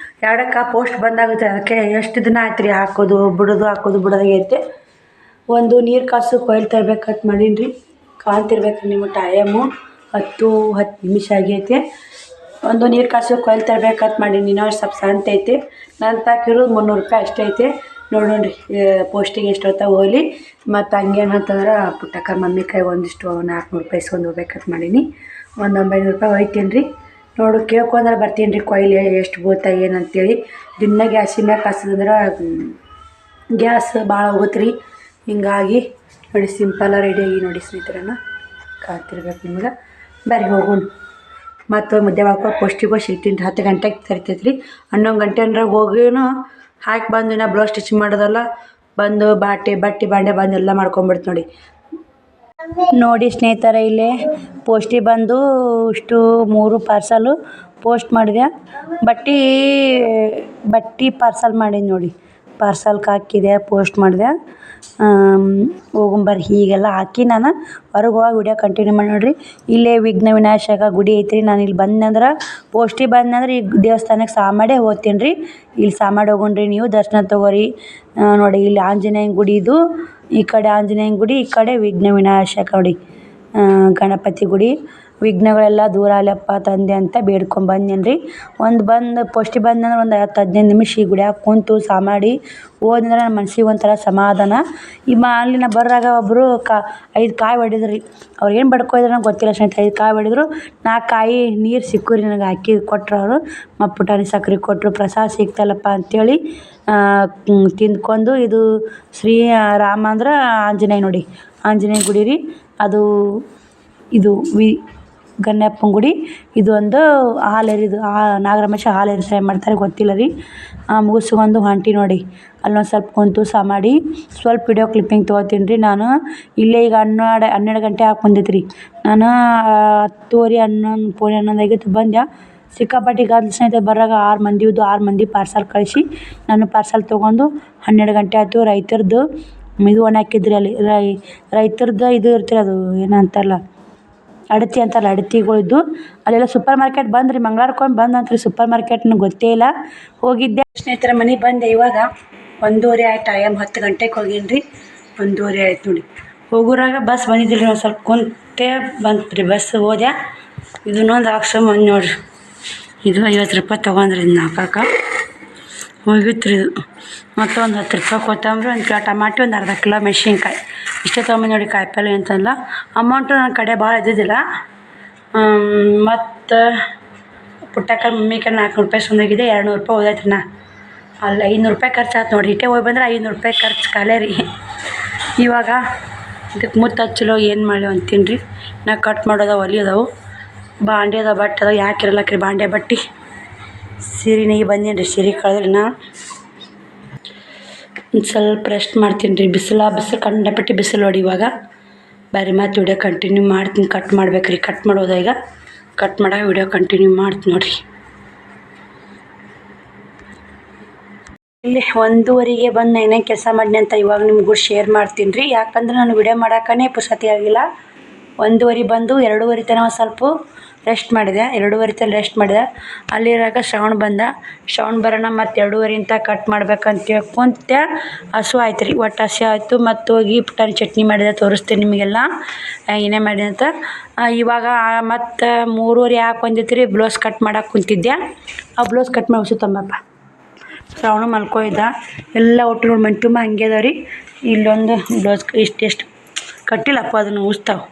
2ಕ್ಕೆ ಪೋಸ್ಟ್ ಬಂದಾಗುತ್ತೆ ಅದಕ್ಕೆ ಎಷ್ಟು ದಿನ ಆಯ್ತು ರೀ ಹಾಕೋದು ಬಿಡೋದಾಗೈತೆ ಒಂದು ನೀರು ಕಾಸು ಕೊಯ್ಲು ತರ್ಬೇಕಂತ ಮಾಡೀನಿ ರೀ ಕಾಣ್ತಿರ್ಬೇಕು ನಿಮ್ಮ ಟೈಮು 10 ನಿಮಿಷ ಆಗೈತೆ ಒಂದು ನೀರು ಕಾಸು ಕೊಯ್ಲು ತರ್ಬೇಕಂತ ಮಾಡೀನಿ ಇನ್ನೂ ಸ್ವಲ್ಪ ಸಂತೆ ಐತೆ ನಾನು ತಾಕಿರೋದು 300 ರೂಪಾಯಿ ಅಷ್ಟೇ ಐತೆ ನೋಡ್ರಿ ಪೋಸ್ಟಿಗೆ ಎಷ್ಟು ಹೊತ್ತ ಹೋಗ್ಲಿ ಮತ್ತು ಹಂಗೇನಂತಂದ್ರೆ ಪುಟ್ಟಕ್ಕ ಮಮ್ಮಿ ಕೈ ಒಂದಿಷ್ಟು 400 ರೂಪಾಯಿ ಇಸ್ಕೊಂಡು ಹೋಗ್ಬೇಕಂತ ಮಾಡೀನಿ ಒಂದು 900 ರೂಪಾಯಿ ಒಯ್ತೀನಿ ರೀ ನೋಡು ಕೇಳ್ಕೊಂಡ್ರೆ ಬರ್ತೀನಿ ರೀ ಕೊಯ್ಲಿ ಎಷ್ಟು ಬೋತ ಏನಂತೇಳಿ ದಿನ ಗ್ಯಾಸಿನ ಮ್ಯಾಗ ಕಾಸದಂದ್ರೆ ಗ್ಯಾಸ್ ಭಾಳ ಹೋಗುತ್ತೆ ರೀ ಹಿಂಗಾಗಿ ನೋಡಿ ಸಿಂಪಲ್ಲ ರೆಡಿಯಾಗಿ ನೋಡಿ ಸ್ನೇಹಿತರನ್ನ ಕಾತಿರ್ಬೇಕು ನಿಮ್ಗೆ ಬರ್ರಿ ಹೋಗೋಣ ಮತ್ತು ಮುದ್ದೆ ಮಾಡ್ಕೊಂಡು ಪೋಸ್ಟಿಗೆ ಸಿಗ್ತೀನಿ 10 ಗಂಟೆಗೆ ತರ್ತೈತೆ ರೀ 11 ಗಂಟೆ ಅಂದ್ರೆ ಹೋಗಿನೂ ಹಾಕಿ ಬಂದು ನಾ ಬ್ಲೌಸ್ ಸ್ಟಿಚ್ ಮಾಡೋದಲ್ಲ ಬಂದು ಬಟ್ಟೆ ಬಾಂಡೆ ಬಂದು ಎಲ್ಲ ಮಾಡ್ಕೊಂಬಿಡ್ತು ನೋಡಿ ಸ್ನೇಹಿತರೆ ಇಲ್ಲೇ ಪೋಸ್ಟಿಗೆ ಬಂದು ಇಷ್ಟು 3 ಪಾರ್ಸಲು ಪೋಸ್ಟ್ ಮಾಡಿದೆ ಬಟ್ಟೆ ಪಾರ್ಸಲ್ ಮಾಡೀನಿ ನೋಡಿ ಪಾರ್ಸಲ್ಗೆ ಹಾಕಿದೆ ಪೋಸ್ಟ್ ಮಾಡಿದೆ ಹೋಗೊಂಬರ್ರಿ ಹೀಗೆಲ್ಲ ಹಾಕಿ ನಾನು ಹೊರಗೆ ಹೋಗಿ ವಿಡಿಯೋ ಕಂಟಿನ್ಯೂ ಮಾಡಿ ನೋಡಿರಿ ಇಲ್ಲೇ ವಿಘ್ನ ವಿನಾಶಕ ಗುಡಿ ಐತ್ರಿ ನಾನು ಇಲ್ಲಿ ಬಂದಂದ್ರೆ ಪೋಸ್ಟಿಗೆ ಬಂದಂದ್ರೆ ಈಗ ದೇವಸ್ಥಾನಕ್ಕೆ ಸಾ ಮಾಡೇ ಹೋಗ್ತೀನಿ ರೀ ಇಲ್ಲಿ ಸಾ ಮಾಡಿ ಹೋಗೋಣ್ರಿ ನೀವು ದರ್ಶನ ತೊಗೋರಿ ನೋಡಿ ಇಲ್ಲಿ ಆಂಜನೇಯನ ಗುಡಿ ಇದು ಈ ಕಡೆ ಆಂಜನೇಯನ ಗುಡಿ ಈ ಕಡೆ ವಿಘ್ನ ವಿನಾಶಕ ನೋಡಿ ಗಣಪತಿ ಗುಡಿ ವಿಘ್ನಗಳೆಲ್ಲ ದೂರ ಆಗ್ಲಪ್ಪ ತಂದೆ ಅಂತ ಬೇಡ್ಕೊಂಬಂದೇನಿ ರೀ ಬಂದು ಪೋಸ್ಟಿಗೆ ಬಂದಂದ್ರೆ ಒಂದು 10-15 ನಿಮಿಷ ಈ ಗುಡಿಯಾಗ ಕುಂತು ಸಾ ಮಾಡಿ ಹೋದಂದ್ರೆ ನನ್ನ ಮನ್ಸಿಗೆ ಒಂಥರ ಸಮಾಧಾನ ಅಲ್ಲಿನ ಬರೋರಾಗ ಒಬ್ಬರು 5 ಕಾಯಿ ಹೊಡೆದ್ರು ರೀ ಅವ್ರು ಏನು ಬಡ್ಕೊಯ್ದ್ರು ನಂಗೆ ಗೊತ್ತಿಲ್ಲ ಸ್ನೇಹಿತರೆ 5 ಕಾಯಿ ಹೊಡೆದ್ರು 4 ಕಾಯಿ ನೀರು ಸಿಕ್ಕು ರೀ ನನಗೆ ಹಾಕಿ ಕೊಟ್ಟರು ಅವರು ಮತ್ತು ಪುಟಾಣಿ ಸಕ್ರೆ ಕೊಟ್ಟರು ಪ್ರಸಾದ ಸಿಗ್ತಲ್ಲಪ್ಪ ಅಂಥೇಳಿ ತಿಂದ್ಕೊಂಡು ಇದು ಶ್ರೀ ರಾಮ ಅಂದ್ರೆ ಆಂಜನೇಯ ನೋಡಿ ಆಂಜನೇಯ ಗುಡಿ ರೀ ಅದು ಇದು ಗಣಪನ ಗುಡಿ ಇದು ಒಂದು ಹಾಲೆರಿದು ನಾಗರಮೇಶ ಹಾಲೆರಿ ಸೇವೆ ಮಾಡ್ತಾರೆ ಗೊತ್ತಿಲ್ಲ ರೀ ಮುಗಿಸ್ಕೊಂಡು ಹೊಂಟಿ ನೋಡಿ ಅಲ್ಲೊಂದು ಸ್ವಲ್ಪ ಕುಂತು ಸಾ ಮಾಡಿ ಸ್ವಲ್ಪ ವಿಡಿಯೋ ಕ್ಲಿಪ್ಪಿಂಗ್ ತೊಗೋತೀನಿ ರೀ ನಾನು ಇಲ್ಲೇ ಈಗ 12 ಗಂಟೆ ಹಾಕಿ ಬಂದೈತೆ ರೀ ನಾನು 10:30 11 ಆಗೈತೆ ಬಂದೆ ಸಿಕ್ಕಾಪಟ್ಟೆ ಗದ್ದಲ ಸ್ನೇಹಿತರೆ ಬರಾಗ 6 ಮಂದಿ ಇದ್ದು 6 ಮಂದಿ ಪಾರ್ಸಲ್ ಕಳಿಸಿ ನಾನು ಪಾರ್ಸಲ್ ತೊಗೊಂಡು 12 ಗಂಟೆ ಆಯ್ತು ರೈತರದ್ದು ಇದು ಒಣ ಹಾಕಿದ್ರಿ ಅಲ್ಲಿ ರೈತರದ್ದು ಇದು ಇರ್ತೀರಿ ಅದು ಏನಂತಾರಲ್ಲ ಅಡತಿ ಅಂತಾರಲ್ಲ ಅಡತಿಗಳಿದ್ದು ಅಲ್ಲೆಲ್ಲ ಸೂಪರ್ ಮಾರ್ಕೆಟ್ ಬಂದ್ರಿ ಮಂಗ್ಳವಾರಕ್ಕೊಮ್ಮೆ ಬಂದಂತ್ರಿ ಸೂಪರ್ ಮಾರ್ಕೆಟ್ ನನಗೆ ಗೊತ್ತೇ ಇಲ್ಲ ಹೋಗಿದ್ದೆ ಸ್ನೇಹಿತರ ಮನೆಗೆ ಬಂದೆ ಇವಾಗ 1:30 ಆಯ್ತು ಟೈಮ್ 10 ಗಂಟೆಗೆ ಹೋಗೀನಿ ರೀ 1:30 ಆಯ್ತು ನೋಡಿ ಹೋಗೋರಾಗ ಬಸ್ ಬಂದಿದ್ದಿಲ್ಲ ರೀ ಸ್ವಲ್ಪ ಕುಂತೆ ಬಂತು ರೀ ಬಸ್ ಹೋದೆ ಇದನ್ನೊಂದು ಹಾಕ್ಸೊಂಬಂದು ನೋಡಿರಿ ಇದು 50 ರೂಪಾಯಿ ತೊಗೊಂಡ್ರಿ ಇದನ್ನ ಹಾಕಕ್ಕೆ ಹೋಗಿತ್ತು ರೀ ಇದು ಮತ್ತು ಒಂದು 10 ರೂಪಾಯಿ ಕೊತ್ತಂಬರಿ 1 ಕಿಲೋ ಟಮಾಟಿ ಒಂದು ಅರ್ಧ ಕಿಲೋ ಮೆಣಸಿನ್ಕಾಯಿ ಇಷ್ಟೇ ತೊಗೊಂಬಂದು ನೋಡಿ ಕಾಯಿಪಲ್ಲೆ ಅಂತಲ್ಲ ಅಮೌಂಟು ನನ್ನ ಕಡೆ ಭಾಳ ಇದ್ದಿದ್ದಿಲ್ಲ ಮತ್ತು ಪುಟ್ಟಕ್ಕ ಮಮ್ಮಿಗೆ 400 ರೂಪಾಯಿ ಸುಂದಾಗಿದೆ 200 ರೂಪಾಯಿ ಹೋದೈತ್ರಿ ನಾ ಅಲ್ಲಿ 500 ರೂಪಾಯಿ ಖರ್ಚು ಆಯ್ತು ನೋಡಿರಿ ಇಟ್ಟೇ ಹೋಗಿ ಬಂದ್ರೆ 500 ರೂಪಾಯಿ ಖರ್ಚು ಖಾಲಿ ರೀ ಇವಾಗ ಇದಕ್ಕೆ ಮುತ್ತು ಹಚ್ಚಲು ಏನು ಮಾಡಿ ಅಂತೀನಿ ರೀ ನಾ ಕಟ್ ಮಾಡೋದು ಒಲಿ ಅದಾವು ಬಾಂಡೆ ಅದಾವ ಬಟ್ಟೆ ಅದಾವ ಯಾಕಿರಲ್ಲಕ್ರಿ ಬಾಂಡೆ ಬಟ್ಟೆ ಸೀರೆನಿಗೆ ಬಂದೀನಿ ರೀ ಸೀರೆ ಕಳೆದ್ರಿ ನಾ ಒಂದು ಸ್ವಲ್ಪ ರೆಸ್ಟ್ ಮಾಡ್ತೀನಿ ರೀ ಬಿಸಿಲು ಕಂಡಪಟ್ಟಿ ಬಿಸಿಲು ನೋಡಿ ಇವಾಗ ಬೇರೆ ಮತ್ತು ವಿಡಿಯೋ ಕಂಟಿನ್ಯೂ ಮಾಡ್ತೀನಿ ಕಟ್ ಮಾಡ್ಬೇಕು ರೀ ಕಟ್ ಮಾಡೋದ ಈಗ ಕಟ್ ಮಾಡಾಗ ವಿಡಿಯೋ ಕಂಟಿನ್ಯೂ ಮಾಡ್ತೀನಿ ನೋಡಿರಿ ಇಲ್ಲಿ 1:15 ಬಂದು ಏನೇನು ಕೆಲಸ ಮಾಡಿನಿ ಅಂತ ಇವಾಗ ನಿಮಗೂ ಶೇರ್ ಮಾಡ್ತೀನಿ ರೀ ಯಾಕಂದ್ರೆ ನಾನು ವಿಡಿಯೋ ಮಾಡೋಕ್ಕೇ ಪುರ್ಸೊತ್ತಿಗೆ ಆಗಿಲ್ಲ 1:30 ಬಂದು 2:30 ತನಕ ಸ್ವಲ್ಪ ರೆಸ್ಟ್ ಮಾಡಿದೆ. 2:30 ತನಕ ರೆಸ್ಟ್ ಮಾಡಿದೆ. ಅಲ್ಲಿರಾಗ ಶ್ರವಣ ಬರೋಣ ಮತ್ತು 2:30 ಅಂತ ಕಟ್ ಮಾಡ್ಬೇಕಂತ ಕುಂತೆ. ಹಸು ಆಯ್ತು ರೀ, ಒಟ್ಟು ಹಸಿ ಆಯಿತು. ಮತ್ತು ಹೋಗಿ ಪುಟಾಣಿ ಚಟ್ನಿ ಮಾಡಿದೆ, ತೋರಿಸ್ತೀನಿ ನಿಮಗೆಲ್ಲ ಏನೇ ಮಾಡಿದೆ ಅಂತ. ಇವಾಗ ಮತ್ತು 3:30 ಯಾಕೆ ಬಂದಿತ್ತು ರೀ, ಬ್ಲೌಸ್ ಕಟ್ ಮಾಡಕ್ಕೆ ಕುಂತಿದ್ದೆ. ಆ ಬ್ಲೌಸ್ ಕಟ್ ಮಾಡಿ ಹಸು ತಂಬಪ್ಪ. ಶ್ರವಣ ಮಲ್ಕೊಯ್ದ. ಎಲ್ಲ ಒಟ್ಟು ನೋಡಿ ಮನೆ ತುಂಬ ಹಂಗೆ ಅದಾವ ರೀ. ಇಲ್ಲೊಂದು ಬ್ಲೌಸ್ ಇಷ್ಟೆಷ್ಟು ಕಟ್ಟಿಲ್ಲಪ್ಪ, ಅದನ್ನು ಉಸ್ತಾವೆ.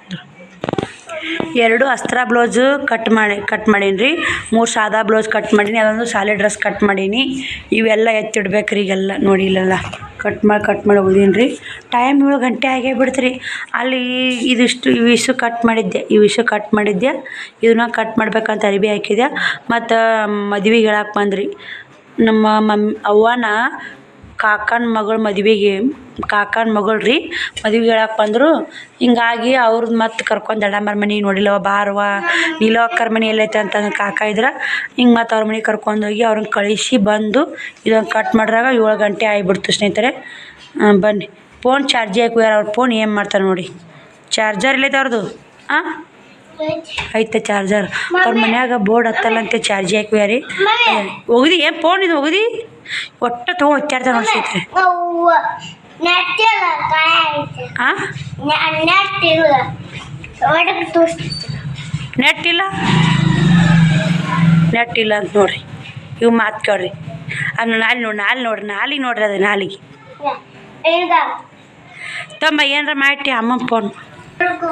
2 ಅಸ್ತ್ರ ಬ್ಲೌಸು ಕಟ್ ಮಾಡೀನಿ ರೀ. 3 ಸಾದಾ ಬ್ಲೌಸ್ ಕಟ್ ಮಾಡೀನಿ. ಅದೊಂದು ಶಾಲೆ ಡ್ರೆಸ್ ಕಟ್ ಮಾಡೀನಿ. ಇವೆಲ್ಲ ಎತ್ತಿಡ್ಬೇಕು ರೀ. ಈಗೆಲ್ಲ ನೋಡಿ ಇಲ್ಲೆಲ್ಲ ಕಟ್ ಮಾಡಿ ಹೋಗಿದ್ದೀನಿ ರೀ. ಟೈಮ್ 7 ಗಂಟೆ ಆಗೇ ಬಿಡ್ತು. ಅಲ್ಲಿ ಇವಿಷ್ಟು ಕಟ್ ಮಾಡಿದ್ದೆ. ಇದನ್ನ ಕಟ್ ಮಾಡ್ಬೇಕಂತ ಅರಿವಿ ಹಾಕಿದೆ. ಮತ್ತು ಮದ್ವೆಗೆ ಹೇಳಕ್ಕೆ ಬಂದ್ರಿ. ನಮ್ಮ ಅವ್ವನ ಕಾಕನ ಮಗಳು ರೀ ಮದುವೆಗೆ ಹೇಳಕ್ಕೆ ಬಂದರು. ಹಿಂಗಾಗಿ ಅವ್ರದ್ದು ಮತ್ತು ಕರ್ಕೊಂಡು ದಡಮ್ಮರ ಮನೆಗೆ ನೋಡಿಲ್ಲವ ಬಾರವ್ವ ನೀಲವಕ್ಕರ ಮನೆ ಎಲ್ಲೈತೆ ಅಂತಂದು ಕಾಕ ಇದ್ರೆ ಹಿಂಗೆ ಮತ್ತು ಅವ್ರ ಮನೆಗೆ ಕರ್ಕೊಂಡೋಗಿ ಅವ್ರನ್ನ ಕಳಿಸಿ ಬಂದು ಇದೊಂದು ಕಟ್ ಮಾಡ್ರಾಗ 7 ಗಂಟೆ ಆಗಿಬಿಡ್ತು ಸ್ನೇಹಿತರೆ. ಬನ್ನಿ. ಫೋನ್ ಚಾರ್ಜಿ ಹಾಕುವ್ಯಾರ. ಅವ್ರ ಫೋನ್ ಏನು ಮಾಡ್ತಾರೆ ನೋಡಿ. ಚಾರ್ಜರ್ ಇಲ್ಲೈತೆ ಅವ್ರದ್ದು. ಐತೆ ಚಾರ್ಜರ್. ಅವ್ರ ಮನ್ಯಾಗ ಬೋರ್ಡ್ ಹತ್ತಲ್ಲಂತೆ ಚಾರ್ಜಿ ಹಾಕುವ್ಯಾರಿ. ಹೋಗಿದಿ ಏನು ಫೋನ್ ಇದು ಹೋಗಿದಿ ಒಟ್ಟು ತೊಗೊಂಡು ಹಚ್ಚಾಡ್ತಾರೆ ನೋಡಿ ಸ್ನೇಹಿತರೆ. ನೆಟ್ ಇಲ್ಲ ಅಂತ ನೋಡ್ರಿ. ಇವು ಮಾತು ಕೇಳ್ರಿ. ಅದು ನೋಡ್ರಿ ಅದು ನಾಲಿಗೆ ತಮ್ಮ ಏನಾರ ಮಾಡಿ ಅಮ್ಮನ ಫೋನ್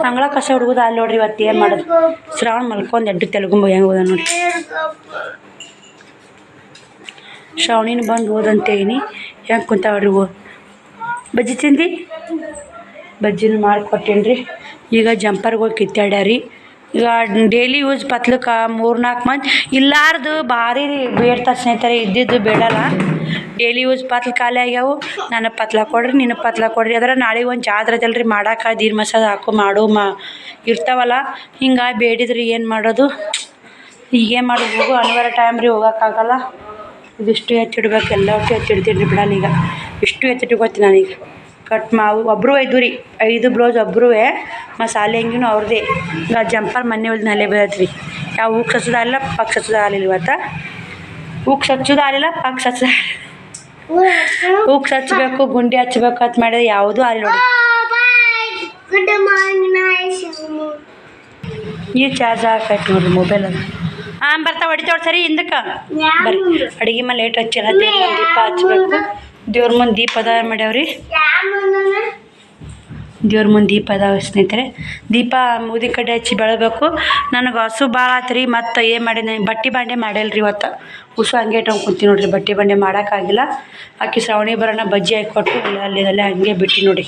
ಅಂಗಳ ಕಸ ಹುಡುಗುದು ಅಲ್ಲಿ ನೋಡ್ರಿ. ಇವತ್ತು ಏನು ಮಾಡೋದು. ಶ್ರಾವಣ ಮಲ್ಕೊಂಡು ಎಡ್ಡು ತೆಲುಗುಂಬ ಹೆಂಗೆ ಹೋದ ನೋಡಿ. ಶ್ರಾವಣಿನ ಬಂದು ಹೋದಂತೇನಿ ಹೆಂಗೆ ಕುಂತಾವ್ರಿ. ಬಜ್ಜಿ ತಿಂದು ಬಜ್ಜಿನ ಮಾಡಿಕೊಟ್ಟೇನಿ ರೀ. ಈಗ ಜಂಪರ್ಗೆ ಹೋಗಿ ಕಿತ್ತಾಡ್ಯಾರಿ. ಈಗ ಡೈಲಿ ಯೂಸ್ ಪತ್ಲಕ್ಕೆ 3-4 ಮಂದಿ ಇಲ್ಲಾರ್ದು ಭಾರಿ ರೀ ಬೇಡ್ತಾರೆ ಸ್ನೇಹಿತರೆ. ಇದ್ದಿದ್ದು ಬೇಡಲ್ಲ. ಡೈಲಿ ಯೂಸ್ ಪತ್ಲ ಖಾಲಿ ಆಗ್ಯಾವು. ನನಗೆ ಪತ್ಲ ಕೊಡ್ರಿ, ನಿನಗೆ ಪತ್ಲ ಕೊಡ್ರಿ. ಅದರ ನಾಳೆ ಒಂದು ಜಾತ್ರೆ ಐತಲ್ರಿ ಮಾಡಕ್ಕೆ ದೀರ್ ಮಸಾಲ ಹಾಕು ಇರ್ತಾವಲ್ಲ. ಹಿಂಗಾಗಿ ಬೇಡಿದ್ರಿ ಏನು ಮಾಡೋದು. ಈಗೇನು ಮಾಡೋದು ಹೋಗು ಅನಿವಾರ್ಯ ಟೈಮ್ ರೀ, ಹೋಗೋಕ್ಕಾಗಲ್ಲ. ಇದಿಷ್ಟು ಎತ್ತಿಡ್ಬೇಕು. ಎಲ್ಲ ಒಟ್ಟು ಎತ್ತಿಡ್ತೀನಿ ರೀ ಬಿಡಲ್ಲ. ಈಗ ಇಷ್ಟು ಎತ್ತಿಟ್ಕೋತೀನಿ ನಾನೀಗ. ಕಟ್ ಒಬ್ಬರು ಒಯ್ದು ರೀ 5 ಬ್ಲೌಸ್ ಒಬ್ಬರು. ಮಸಾಲೆ ಹೆಂಗಿನೂ ಅವ್ರದ್ದೇ. ಈಗ ಜಂಪರ್ ಮೊನ್ನೆ ಹೊಲ್ದು ಅಲ್ಲೇ ಬರತ್ರಿ. ಯಾವ ಹೂಕ್ ಹಚ್ಚೋದು ಆಗಿಲ್ಲ, ಪಕ್ಷ ಹಚ್ಚೋದು ಆಗಲಿಲ್ಲ. ಇವತ್ತು ಹೂಕ್ ಹಚ್ಚೋದು ಆಗಲಿಲ್ಲ, ಪಕ್ಷ ಹಚ್ಚೋದು ಹೂಕ್ ಹಚ್ಚಬೇಕು, ಗುಂಡಿ ಹಚ್ಬೇಕು ಅಂತ ಮಾಡಿದ್ರೆ ಯಾವುದೂ ಆಗಲಿಲ್ಲ ನೋಡಿ. ಈ ಚಾರ್ಜ್ ಹಾಕೈತೆ ನೋಡಿರಿ ಮೊಬೈಲ್ ಅದು. ಬರ್ತಾವೆ ಹೊಡಿತಾವೆ ಸರಿ ಹಿಂದಕ್ಕೆ ಬರ್ರಿ. ಅಡುಗೆ ಮೇಲೆ ಲೇಟ್ ಹಚ್ಚಿಲ್ಲ. ದೀಪ ಹಚ್ಬೇಕು. ದೇವ್ರ ಮುಂದೆ ದೀಪ ಅದಾವ ಮಾಡ್ಯಾವ್ರಿ. ದೇವ್ರ ಮುಂದೆ ದೀಪ ಅದಾವ ಸ್ನೇಹಿತರೆ. ದೀಪ ಮುದಿ ಕಡ್ಡಿ ಹಚ್ಚಿ ಬೆಳಬೇಕು. ನನಗೆ ಹಸು ಭಾಳ ಆತ್ರಿ. ಮತ್ತು ಏನು ಮಾಡೀನಿ ಬಟ್ಟೆ ಬಾಂಡೆ ಮಾಡಿಲ್ರಿ ಇವತ್ತು. ಉಸು ಹಂಗೆ ಇಟ್ಕೊಂಡು ಕುಂತೀನಿ ನೋಡಿರಿ. ಬಟ್ಟೆ ಬಾಂಡೆ ಮಾಡೋಕ್ಕಾಗಿಲ್ಲ. ಆಕಿ ಶ್ರಾವಣಿ ಬರೋಣ ಬಜ್ಜಿ ಹಾಕ್ಕೊಟ್ಟು ಅಲ್ಲಿದಲ್ಲೇ ಹಂಗೆ ಬಿಟ್ಟು ನೋಡಿ.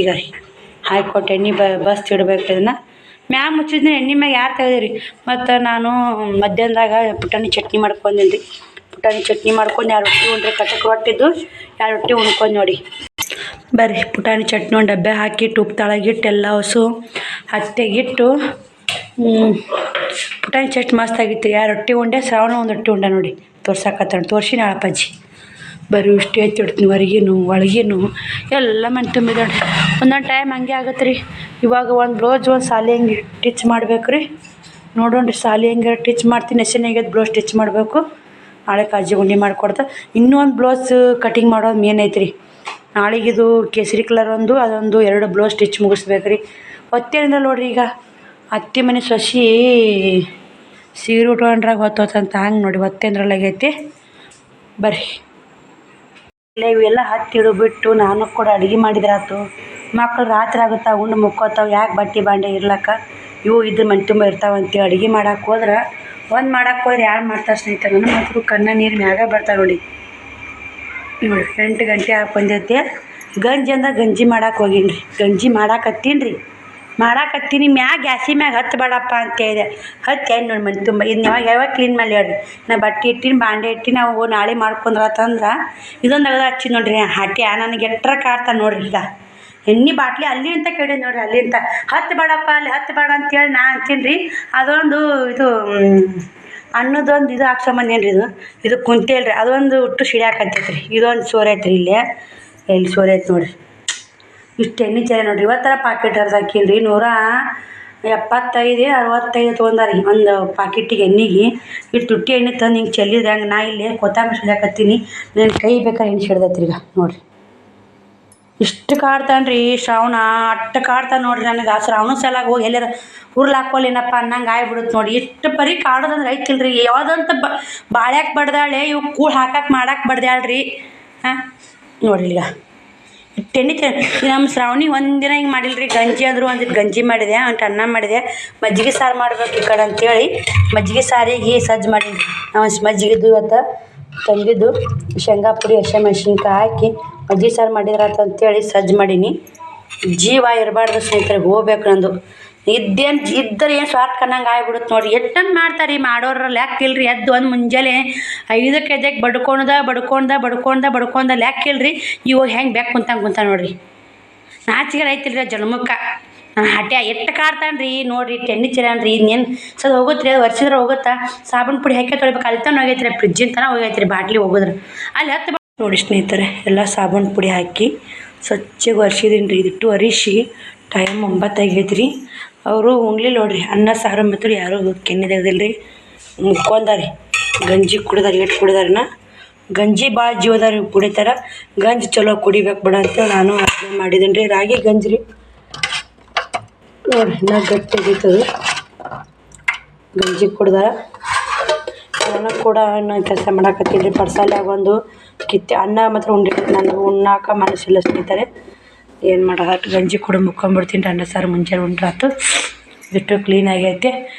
ಈಗ ರೀ ಹಾಕ್ಕೊಟ್ಟು ಎಣ್ಣೆ ಬಸ್ ಇಡ್ಬೇಕು. ಇದನ್ನು ಮ್ಯಾಗ ಮುಚ್ಚಿದ್ನ ಎಣ್ಣೆ ಮ್ಯಾಗ ಯಾರು ತೆಗೆದಿರಿ. ಮತ್ತು ನಾನು ಮಧ್ಯಾಹ್ನದಾಗ ಪುಟಾಣಿ ಚಟ್ನಿ ಮಾಡ್ಕೊಂಡೇನಿ ರೀ. ಪುಟಾಣಿ ಚಟ್ನಿ ಮಾಡ್ಕೊಂಡು 2 ರೊಟ್ಟಿ ಉಂಡ್ರೆ ಕಟಕ್ ರೊಟ್ಟಿದ್ದು 2 ರೊಟ್ಟಿ ಉಣ್ಕೊಂಡು ನೋಡಿ. ಬರ್ರಿ ಪುಟಾಣಿ ಚಟ್ನಿ ಒಂದು ಡಬ್ಬೆ ಹಾಕಿಟ್ಟು ಉಪ್ಪು ತಳಗಿಟ್ಟು ಎಲ್ಲ ಹೊಸು ಹತ್ತೆಗಿಟ್ಟು ಪುಟಾಣಿ ಚಟ್ನಿ ಮಸ್ತಾಗಿತ್ತು. 2 ರೊಟ್ಟಿ ಉಂಡೆ. ಶ್ರಾವಣ 1 ರೊಟ್ಟಿ ಉಂಡೆ ನೋಡಿ. ತೋರ್ಸಿ ನಾಳಪ್ಪಾಜಿ. ಬರೀ ಇಷ್ಟು ಎತ್ತಿಡ್ತೀನಿ. ಹೊರಗಿನೂ ಒಳಗಿನೂ ಎಲ್ಲ ಮನೆ ತುಂಬಿದಾಳೆ. ಒಂದೊಂದು ಟೈಮ್ ಹಂಗೆ ಆಗತ್ತೆ ರೀ. ಇವಾಗ ಒಂದು ಬ್ಲೌಸ್ ಒಂದು ಸಾಲಿ ಹೆಂಗೆ ಟಿಚ್ ಮಾಡ್ಬೇಕು ರೀ. ನೋಡೋಣ್ರಿ ಸಾಲಿ ಹೆಂಗೆ ಟಿಚ್ ಮಾಡ್ತೀನಿ. ನೆಸೆನಾಗ್ಯದ ಬ್ಲೌಸ್ ಟಿಚ್ ಮಾಡಬೇಕು. ನಾಳೆ ಕಾಜಿ ಗುಂಡಿ ಮಾಡಿಕೊಡ್ದೆ. ಇನ್ನೂ ಒಂದು ಬ್ಲೌಸ್ ಕಟಿಂಗ್ ಮಾಡೋದು ಮೇನ್ ಐತ್ರಿ. ನಾಳೆಗಿದು ಕೇಸರಿ ಕಲರ್ ಅದೊಂದು 2 ಬ್ಲೌಸ್ ಸ್ಟಿಚ್ ಮುಗಿಸ್ಬೇಕು ರೀ. ಹೊತ್ತೇನಿಲ್ಲ ನೋಡ್ರಿ. ಈಗ ಅತ್ತೆ ಮನೆ ಸೊಸಿ ಸೀರೆ ಉಟ್ಕೊಂಡ್ರಾಗ ಹೊತ್ತೋತಂತ ಹಂಗೆ ನೋಡಿ. ಹೊತ್ತೇಂದ್ರಲ್ಲಾಗೈತಿ. ಬರ್ರಿ ಇವೆಲ್ಲ ಹತ್ತಿಡ್ಬಿಟ್ಟು ನಾನು ಕೂಡ ಅಡುಗೆ ಮಾಡಿದ್ರಾತು. ಮಕ್ಕಳು ರಾತ್ರಿ ಆಗುತ್ತಾ ಉಂಡು ಮುಕ್ಕೋತಾವೆ. ಯಾಕೆ ಬಟ್ಟೆ ಬಾಂಡೆ ಇರ್ಲಕ್ಕ ಇವು ಇದ್ರ ಮನೆ ತುಂಬ ಇರ್ತಾವಂತೇಳಿ ಅಡುಗೆ ಮಾಡಕ್ಕೆ ಹೋದ್ರೆ 1 ಮಾಡಕ್ಕೆ ಹೋದ್ರೆ 2 ಮಾಡ್ತಾರೆ ಸ್ನೇಹಿತರೆ. ನನ್ನ ಮಾತ್ರ ಕಣ್ಣ ನೀರು ಮ್ಯಾಗ ಬರ್ತಾರೆ ನೋಡಿ. ನೋಡಿ 8 ಗಂಟೆ ಆಗಿ ಬಂದೈತೆ. ಗಂಜಿ ಮಾಡಕ್ಕೆ ಹೋಗೀನಿ ರೀ. ಗಂಜಿ ಮಾಡಾಕತ್ತೀನಿ ಮ್ಯಾಗ ಗ್ಯಾಸಿ ಮ್ಯಾಗ ಹತ್ತಬೇಡಪ್ಪ ಅಂತ ಹೇಳಿದೆ. ಹತ್ತಿ ನೋಡಿ ಮನೆ ತುಂಬ. ಇದನ್ನ ಯಾವಾಗ ಕ್ಲೀನ್ ಮಾಡಿ ಹೇಳ್ರಿ. ನಾ ಬಟ್ಟೆ ಇಟ್ಟಿನಿ ಬಾಂಡೆ ಇಟ್ಟಿನಿ. ನಾವು ನಾಳೆ ಮಾಡ್ಕೊಂಡ್ರತ್ತಂದ್ರೆ ಇದೊಂದು ಅಗದ ಹಚ್ಚಿ ನೋಡ್ರಿ. ಹಾಟಿ ನನಗೆ ಎಟ್ರ ಕಾಡ್ತಾನೆ ನೋಡ್ರಿ. ಈಗ ಎಣ್ಣೆ ಬಾಟ್ಲಿ ಅಲ್ಲಿ ಅಂತ ಕೇಳಿ ನೋಡ್ರಿ. ಅಲ್ಲಿಂದ ಹತ್ತಬೇಡಪ್ಪ ಅಲ್ಲಿ ಹತ್ತಬೇಡ ಅಂತೇಳಿ ನಾ ಅಂತೀನಿ ರೀ. ಅದೊಂದು ಇದು ಅನ್ನದೊಂದು ಇದು ಹಾಕ್ಸಂಬಂದೇನು ರೀ. ಇದು ಕುಂತೇಳ್ರಿ. ಅದೊಂದು ಹುಟ್ಟು ಸಿಡಿಯಾಕತ್ತೈತೆ ರೀ. ಇದೊಂದು ಸೋರೆ ಐತ್ರಿ. ಇಲ್ಲಿ ಸೋರೆ ಐತೆ ನೋಡಿರಿ. ಇಷ್ಟು ಎಣ್ಣೆ ಚಲ ನೋಡಿರಿ. ಇವತ್ತರ ಪಾಕೆಟ್ ಹರಿದಾಕಿಲ್ರಿ 175 65 ತೊಗೊಂಡಾರಿ ಒಂದು ಪಾಕೆಟಿಗೆ ಎಣ್ಣೆಗೆ. ಇಟ್ಟು ತುಟ್ಟಿ ಎಣ್ಣೆ ತಂದು ಹಿಂಗೆ ಚೆಲ್ಲಿದ್ರೆ ಹಂಗೆ ನಾ ಇಲ್ಲಿ ಕೊತ್ತಂಬರಿ ಸುಲಿಯಾಕತ್ತೀನಿ. ನನ್ನ ಕೈ ಬೇಕಾದ್ರೆ ಎಣ್ಣೆ ಸಿಡ್ದತ್ರಿ ಈಗ ನೋಡಿರಿ. ಇಷ್ಟು ಕಾಡ್ತಾನ್ರಿ ಶ್ರಾವಣ, ಅಷ್ಟು ಕಾಡ್ತಾನೆ ನೋಡ್ರಿ. ನನಗೆ ಆ ಶ್ರಾವಣ ಸಲಾಗ ಹೋಗಿ ಎಲ್ಲಾರ ಹುರ್ಲು ಹಾಕ್ಕೊಲ್ಲೇನಪ್ಪ ಅನ್ನಂಗೆ ಆಗ್ಬಿಡುತ್ತೆ ನೋಡಿ. ಇಷ್ಟು ಪರಿ ಕಾಡೋದಂದ್ರೆ ಐತಿಲ್ರಿ. ಯಾವುದಂತ ಬಾಳ್ಯಾಕೆ ಬಡ್ದಾಳೆ, ಇವು ಕೂಳು ಹಾಕಕ್ಕೆ ಮಾಡಕ್ಕೆ ಬಡ್ದಾಳ್ರಿ. ಹಾಂ ನೋಡಿರಿ ಈಗ ಎಣ್ಣೆ ನಮ್ಮ ಶ್ರಾವಣಿ ಒಂದಿನ ಹಿಂಗೆ ಮಾಡಿಲ್ರಿ. ಗಂಜಿ ಆದರೂ ಒಂದಿಟ್ಟು ಗಂಜಿ ಮಾಡಿದೆ, ಅಂಟು ಅನ್ನ ಮಾಡಿದೆ, ಮಜ್ಜಿಗೆ ಸಾರು ಮಾಡ್ಬೇಕು ಈ ಕಡೆ ಅಂತೇಳಿ ಮಜ್ಜಿಗೆ ಸಾರಿಗೆ ಸಜ್ಜು ಮಾಡೀನಿ. ನಾವು ಮಜ್ಜಿಗೆದ್ದು ಇವತ್ತು ತಂದಿದ್ದು ಶೇಂಗಾ ಪುಡಿ ಹಸಿಮೆಣ್ಸಿನ್ಕಾಯಿ ಹಾಕಿ ಮಜ್ಜಿಗೆ ಸಾರು ಮಾಡಿದ್ರಾತ ಅಂತೇಳಿ ಸಜ್ಜು ಮಾಡೀನಿ. ಜೀವ ಇರಬಾರ್ದು ಸ್ನೇಹಿತರೆ, ಹೋಗ್ಬೇಕು ನಂದು. ಇದ್ದರೆ ಏನು ಸ್ವಾರ್ಥ ಕನ್ನಂಗೆ ಆಗ್ಬಿಡುತ್ತೆ ನೋಡಿರಿ. ಎಷ್ಟಂತ ಮಾಡ್ತಾರೆ ರೀ ಮಾಡೋರು, ಲೆಕ್ಕ ಇಲ್ರಿ. ಎದ್ದು ಒಂದು ಮುಂಜಾನೆ 5ಕ್ಕೆ ಎದ್ದಕ್ಕೆ ಬಡ್ಕೊಂಡ ಲೆಕ್ಕ ಇಲ್ರಿ. ಇವಾಗ ಹೆಂಗೆ ಬೇಕು ಕುಂತ ನೋಡ್ರಿ. ನಾಚಿಗೆ ಐತಿಲ್ರಿ ಜನ್ಮಕ್ಕೆ. ಹಟ್ಯ ಎಷ್ಟು ಕಾಡ್ತಾನೆ ರೀ ನೋಡಿರಿ. ಎಣ್ಣೆ ಚಿರಾನ್ರಿ ಇನ್ನೇನು ಸದ್ ಹೋಗುತ್ತೆ ರೀ. ಅದು ವರ್ಷಿದ್ರೆ ಹೋಗುತ್ತಾ. ಸಾಬೂನು ಪುಡಿ ಹಾಕಿ ತೊಳಿಬೇಕು. ಅಲ್ಲಿ ತನಕ ಹೋಗೈತ್ರಿ, ಫ್ರಿಜ್ಜಿನ ತನಕ ಹೋಗೈತ್ರಿ ಬಾಟ್ಲಿ ಹೋಗಿದ್ರೆ. ಅಲ್ಲಿ ನೋಡಿ ಸ್ನೇಹಿತರೆ, ಎಲ್ಲ ಸಾಬೂನು ಪುಡಿ ಹಾಕಿ ಸ್ವಚ್ಛಗೆ ಒರೆಸಿದೀನಿ ರೀ. ಇದಿಟ್ಟು ಒರಿಸಿ ಟೈಮ್ 9 ಆಗೈತ್ರಿ. ಅವರು ಉಣ್ಲಿ ನೋಡ್ರಿ. ಅನ್ನ ಸಾರು ಮತ್ತು ಯಾರೂ ಕೆನ್ನೆ ತೆಗ್ದಿಲ್ರಿ. ಮುಕ್ಕೊಂದಾರಿ ಗಂಜಿ ಕುಡ್ದಾರಿ. ಎಷ್ಟು ಕುಡ್ದಾರಿನ ಗಂಜಿ ಭಾಳ ಜೀವದಾರಿ ಕುಡಿತಾರೆ. ಗಂಜಿ ಚಲೋ ಕುಡಿಬೇಕು ಬಿಡ ಅಂತ ನಾನು ಅದನ್ನ ಮಾಡಿದ್ದೀನಿ ರೀ. ರಾಗಿ ಗಂಜಿ ರೀ ನೋಡಿರಿ. ನಾ ಗಟ್ಟಿಗಿತ್ತದು ಗಂಜಿ ಕುಡ್ದ. ನಾನು ಕೂಡ ನಾನು ಕೆಲಸ ಮಾಡಾಕತ್ತೀನಿ ರೀ. ಪಡ್ಸಾಲ್ಯಾಗ ಒಂದು ಕಿತ್ತೆ ಅನ್ನ ಮಾತ್ರ ನನಗೆ ಉಣ್ಣಾಕ ಮನಸ್ಸಿಲ್ಲ ಸ್ನೇಹಿತರೆ. ಏನು ಮಾಡೋದು, ಗಂಜಿ ಕೂಡ ಮುಕ್ಕೊಂಬಿಡ್ತೀನಿ ರೀ. ಅನ್ನ ಸಾರು ಮುಂಚೆ ಉಂಡ್ರಾತು. ಬಿಟ್ಟು ಕ್ಲೀನ್ ಆಗೈತೆ.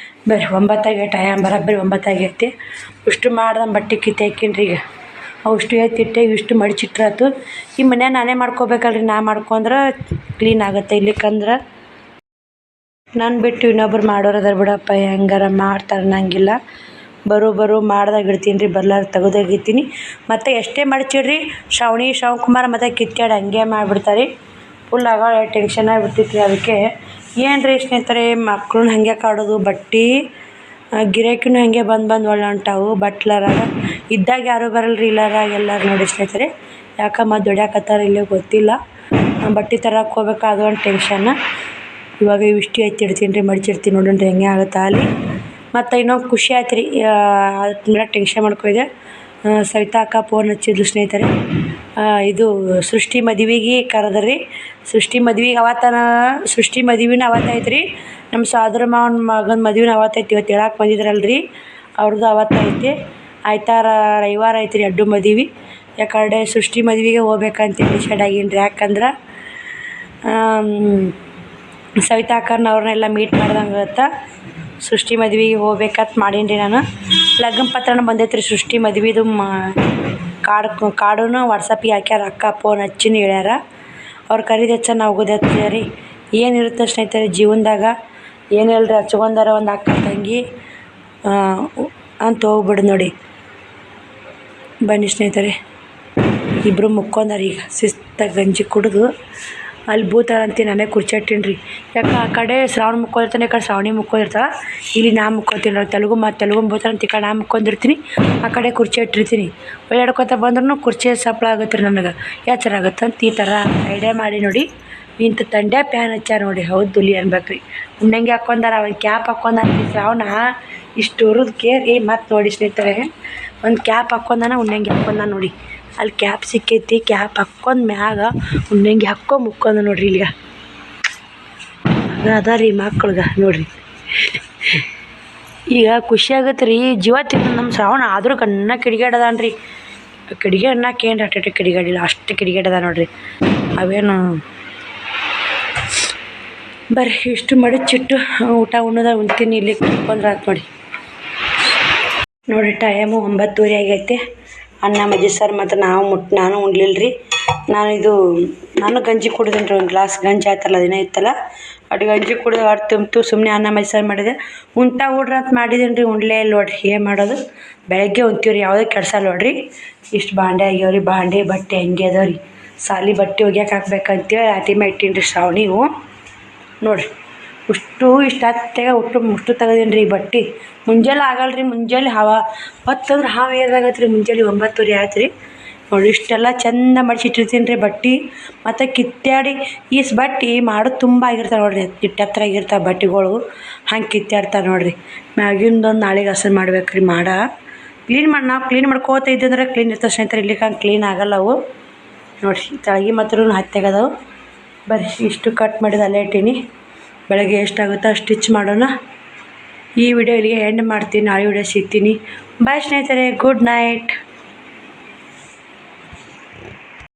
ಬರ್ರಿ 9 ಆಗೈತೆ. ಟೈಮ್ ಬರೋಬ್ಬರಿ 9 ಆಗೈತೆ. ಇಷ್ಟು ಮಾಡ್ದೆ ಬಟ್ಟೆ ಕಿತ್ತೆ ಹಾಕಿನ್ರಿ. ಈಗ ಅಷ್ಟು ಎತ್ತಿಟ್ಟೆ ಇಷ್ಟು ಮಡಿಚಿಟ್ರಾತು. ಈ ಮನ್ಯಾಗ ನಾನೇ ಮಾಡ್ಕೋಬೇಕಲ್ರಿ. ನಾ ಮಾಡ್ಕೊಂಡ್ರೆ ಕ್ಲೀನ್ ಆಗುತ್ತೆ. ಇಲ್ಲಿಕ್ಕಂದ್ರೆ ನಾನು ಬಿಟ್ಟು ಇನ್ನೊಬ್ರು ಮಾಡೋರು ಅದಾರ ಬಿಡಪ್ಪ, ಹೆಂಗಾರ ಮಾಡ್ತಾರೆ ಅನ್ನಂಗಿಲ್ಲ. ಬರೋ ಮಾಡ್ದಾಗ ಇಡ್ತೀನಿ ರೀ. ಬರ್ಲಾರ ತೆಗೆದೋಗಿರ್ತೀನಿ. ಮತ್ತು ಎಷ್ಟೇ ಮಡಚಿಡ್ರಿ ಶ್ರವಣಕುಮಾರ ಮತ್ತು ಕಿತ್ಯಾಡಿ ಹಂಗೆ ಮಾಡಿಬಿಡ್ತಾರೆ. ಫುಲ್ ಆಗ ಟೆನ್ಷನ್ ಆಗಿಬಿಡ್ತೈತಿ ರೀ. ಅದಕ್ಕೆ ಏನು ರೀ ಸ್ನೇಹಿತರೆ, ಮಕ್ಳನ್ನ ಹಾಗೆ ಕಾಡೋದು. ಬಟ್ಟೆ ಗಿರಾಕಿನೂ ಹಾಗೆ ಬಂದು ಒಳ್ಳೆ ಹೊಂಟಾವು. ಬಟ್ಲಾರಾಗ ಇದ್ದಾಗ ಯಾರೂ ಬರಲ್ರಿ, ಇಲ್ಲಾರಾಗ ಎಲ್ಲರೂ ನೋಡಿ ಸ್ನೇಹಿತರೆ. ಯಾಕಮ್ಮ ದುಡ್ಯಾಕತ್ತಾರ ಇಲ್ಲೇ ಗೊತ್ತಿಲ್ಲ. ಬಟ್ಟೆ ತರಕ್ಕೆ ಹೋಗ್ಬೇಕು, ಅದು ಒಂದು ಟೆನ್ಷನ್. ಇವಾಗ ಇಷ್ಟು ಎತ್ತಿಡ್ತೀನಿ ರೀ, ಮಡಿಚಿಡ್ತೀನಿ ನೋಡ್ರಿ ಹೆಂಗೆ ಆಗುತ್ತೆ ಅಲ್ಲಿ. ಮತ್ತು ಇನ್ನೊಂದು ಖುಷಿ ಆಯ್ತು ರೀ. ಅದ್ರ ಟೆನ್ಷನ್ ಮಾಡ್ಕೊಂಡಿದ್ದೆ. ಸವಿತಾ ಅಕ್ಕ ಫೋನ್ ಹಚ್ಚಿದ್ಲು ಸ್ನೇಹಿತರೆ. ಇದು ಸೃಷ್ಟಿ ಮದುವೆಗೆ ಕರೆದ್ರಿ. ಸೃಷ್ಟಿ ಮದುವೆಗೆ ಸೃಷ್ಟಿ ಮದುವೆನ ಅವತ್ತೈತೆ ರೀ. ನಮ್ಮ ಸೋದರ ಮಾವನ ಮಗನ ಮದುವೆನ ಅವತ್ತೈತಿ. ಇವತ್ತು ಹೇಳಕ್ಕೆ ಬಂದಿದ್ರಲ್ರಿ, ಅವ್ರದ್ದು ಅವತ್ತೈತಿ. ಆಯ್ತಾರ ರವಿವಾರ ಐತೆ ರೀ ಅಡ್ಡು ಮದುವೆ. ಯಾಕಂದ್ರೆ ಸೃಷ್ಟಿ ಮದುವೆಗೆ ಹೋಗ್ಬೇಕಂತ ಡಿಸೈಡ್ ಆಗೀನಿ ರೀ. ಯಾಕಂದ್ರೆ ಸವಿತಾ ಅಕ್ಕನ ಅವ್ರನ್ನೆಲ್ಲ ಮೀಟ್ ಮಾಡ್ದಂಗೆ ಸೃಷ್ಟಿ ಮದುವೆಗೆ ಹೋಗ್ಬೇಕಂತ ಮಾಡೀನಿ ರೀ ನಾನು. ಲಗ್ನ ಪತ್ರನೂ ಬಂದೈತೆ ರೀ ಸೃಷ್ಟಿ ಮದುವೆದು. ಕಾರ್ಡೂ ವಾಟ್ಸಪ್ಪಿಗೆ ಹಾಕ್ಯಾರ. ಅಕ್ಕ ಫೋನ್ ಹಚ್ಚಿನ ಹೇಳ್ಯಾರ. ಅವ್ರು ಕರೀದು ಹೆಚ್ಚ ನಾವು ಹೋಗೋದು ಹೆಚ್ಚ ರೀ. ಏನಿರುತ್ತೆ ಸ್ನೇಹಿತರೆ ಜೀವನದಾಗ, ಏನಿಲ್ಲರಿ ಹಚ್ಕೊಂಡಾರ ಒಂದು ಅಕ್ಕ ತಂಗಿ ಅಂತ ಹೋಗ್ಬಿಡು ನೋಡಿ. ಬನ್ನಿ ಸ್ನೇಹಿತರೆ, ಇಬ್ಬರು ಮುಕ್ಕೊಂಡಾರ. ಈಗ ಶಿಸ್ತಾಗಿ ಗಂಜಿ ಕುಡಿದು ಅಲ್ಲಿ ಭೂತಾರ ಅಂತೀನಿ. ನಾನೇ ಕುರ್ಚಿ ಇಟ್ಟೀನಿ ರೀ. ಯಾಕೆ ಆ ಕಡೆ ಶ್ರಾವಣ ಮುಕ್ಕೊಂಡಿರ್ತಾನೆ, ಈ ಕಡೆ ಶ್ರಾವಣಿ ಮುಕ್ಕೊಂಡಿರ್ತಾಳೆ. ಇಲ್ಲಿ ನಾ ಮುಕ್ಕೊತೀನಿ ರೀ. ತೆಲುಗು ಭೂತಾರ ಅಂತ ಈ ಕಡೆ ನಾ ಮುಕ್ಕೊಂಡಿರ್ತೀನಿ, ಆ ಕಡೆ ಕುರ್ಚಿ ಇಟ್ಟಿರ್ತೀನಿ. ಒಳ್ಳಾಡ್ಕೊತ ಬಂದ್ರೂ ಕುರ್ಚಿ ಸಪ್ಳ ಆಗುತ್ತೆ ರೀ ನನಗೆ. ಎಚ್ಚರ ಆಗುತ್ತೆ ಅಂತ ಈ ಥರ ಐಡಿಯಾ ಮಾಡಿ ನೋಡಿ. ಇಂಥ ತಂಡ್ಯ ಪ್ಯಾನ್ ಹಚ್ಚಾರ ನೋಡಿ. ಹೌದು ದುಲಿ ಅನ್ಬೇಕು ರೀ. ಉಣ್ಣಂಗೆ ಹಾಕ್ಕೊಂಡಾರ. ಅವ್ನು ಕ್ಯಾಪ್ ಹಾಕ್ಕೊಂಡಾರ ರೀ ಶ್ರಾವಣ. ಇಷ್ಟು ಉರಿದು ಕೇರಿ ಮತ್ತು ನೋಡಿ ಸ್ನೇಹಿತರೆ, ಒಂದು ಕ್ಯಾಪ್ ಹಾಕ್ಕೊಂಡಾನ, ಉಣ್ಣಂಗೆ ಹಾಕ್ಕೊಂಡ ನೋಡಿ. ಅಲ್ಲಿ ಕ್ಯಾಪ್ ಸಿಕ್ಕೈತಿ. ಕ್ಯಾಪ್ ಹಾಕ್ಕೊಂಡು ಮ್ಯಾಗ ಉಣ್ಣಂಗೆ ಹಾಕ್ಕೊಂಡು ಮುಕ್ಕೊಂಡ ನೋಡ್ರಿ. ಇಲ್ಲಿಗ ಅದ ರೀ ಮಕ್ಳಿಗೆ ನೋಡ್ರಿ. ಈಗ ಖುಷಿ ಆಗತ್ತೆ ರೀ. ಜೀವ ತಿಂದು ನಮ್ಮ ಶ್ರಾವಣ ಆದರೂ ಕಣ್ಣ ಕಿಡಿಗೇಡದಾನ್ರಿ. ಕಿಡಿಗೆ ಅನ್ನಕ್ಕೆ ಏನು ಅಟ್ಟೆ ಕಿಡಿಗಾಡಿಲ್ಲ, ಅಷ್ಟು ಕಿಡಿಗೇಡದ ನೋಡ್ರಿ. ಅವೇನು ಬರ್ರಿ ಇಷ್ಟು ಮಡಿಚಿಟ್ಟು ಊಟ ಉಣ್ತೀನಿ. ಇಲ್ಲಿ ಕುತ್ಕೊಂಡ್ರೆ ಆಯ್ತು ನೋಡಿ. ಟೈಮು 9:30 ಆಗೈತೆ. ಅನ್ನ ಮಜ್ಜಿಗೆ ಸಾರು ಮತ್ತು ನಾನು ಉಣ್ಲಿಲ್ಲ ರೀ. ನಾನು ಗಂಜಿ ಕುಡಿದೀನಿ ರೀ. ಒಂದು ಗ್ಲಾಸ್ ಗಂಜಿ ಆಯ್ತಲ್ಲ, ದಿನ ಇತ್ತಲ್ಲ, ಅದು ಗಂಜಿ ಕುಡಿದು ಹೊಟ್ಟೆ ತುಂಬಿತು. ಸುಮ್ಮನೆ ಅನ್ನ ಮಜ್ಜಿಗೆ ಸಾರು ಮಾಡಿದೆ. ಉಣ್ತಾ ಊಡ್ರಿ ಅಂತ ಮಾಡಿದ್ದೀನಿ ರೀ. ಉಣ್ಲೇ ಇಲ್ಲ ನೋಡ್ರಿ. ಏನು ಮಾಡೋದು, ಬೆಳಗ್ಗೆ ಉಣ್ತೀವಿ ರೀ, ಯಾವುದೇ ಕೆಲಸ ನೋಡ್ರಿ. ಇಷ್ಟು ಬಾಂಡೆ ಆಗ್ಯಾವ್ರಿ. ಬಾಂಡೆ ಬಟ್ಟೆ ಹಂಗೆ ಅದಾವ ರೀ. ಸಾಲಿ ಬಟ್ಟೆ ಒಗ್ಯಾಕೆ ಹಾಕ್ಬೇಕಂತೇಳಿ ಆಟಿಮೆ ಇಟ್ಟೀನಿ ರೀ ಶ್ರಾವಣಿವು ನೋಡಿರಿ. ಇಷ್ಟು ಹತ್ತೆಗೆ ಮುಷ್ಟು ತೆಗದೀನಿ ರೀ ಬಟ್ಟೆ. ಮುಂಜಾನೆ ಆಗಲ್ಲ ರೀ. ಮುಂಜಾನೆ ಹೊತ್ತಂದ್ರೆ ಹಾವು ಏರ್ದಾಗತ್ತೆ ರೀ. ಮುಂಜಾನೆ 9:30 ಆಯ್ತು ರೀ. ನೋಡಿ ಇಷ್ಟೆಲ್ಲ ಚಂದ ಮಡಿಸಿಟ್ಟಿರ್ತೀನಿ ರೀ ಬಟ್ಟೆ. ಮತ್ತು ಕಿತ್ತಾಡಿ ಬಟ್ಟೆ ಮಾಡೋದು ತುಂಬ ಆಗಿರ್ತಾವೆ ನೋಡಿರಿ, ಇಟ್ಟು ಎತ್ತರ ಆಗಿರ್ತಾವೆ ಬಟ್ಟೆಗಳು. ಹಂಗೆ ಕಿತ್ತಾಡ್ತಾರೆ ನೋಡಿರಿ. ಮ್ಯಾಗಿಂದೊಂದು ನಾಳೆಗೆ ಹಸನ್ ಮಾಡ್ಬೇಕು ರೀ ನಾವು ಕ್ಲೀನ್ ಮಾಡ್ಕೋತ ಇದ್ದಂದ್ರೆ ಕ್ಲೀನ್ ಇರ್ತವೆ ಸ್ನೇಹಿತರೆ. ಇಲ್ಲಿಕ್ಕೆ ಹಂಗೆ ಕ್ಲೀನ್ ಆಗಲ್ಲ ಅವು ನೋಡಿ. ತಳಗಿ ಮಾತ್ರ ಹತ್ತೆಗದವು. ಬರ್ರಿ ಇಷ್ಟು ಕಟ್ ಮಾಡಿದ ಅಲ್ಲೇ ಇಟ್ಟೀನಿ. ಬೆಳಗ್ಗೆ ಎಷ್ಟಾಗುತ್ತೋ ಅಷ್ಟು ಸ್ಟಿಚ್ ಮಾಡೋಣ. ಈ ವಿಡಿಯೋ ಇಲ್ಲಿಗೆ ಎಂಡ್ ಮಾಡ್ತೀನಿ. ನಾಳೆ ವಿಡಿಯೋ ಸಿಗ್ತೀನಿ. ಬಾಯ್ ಸ್ನೇಹಿತರೆ, ಗುಡ್ ನೈಟ್.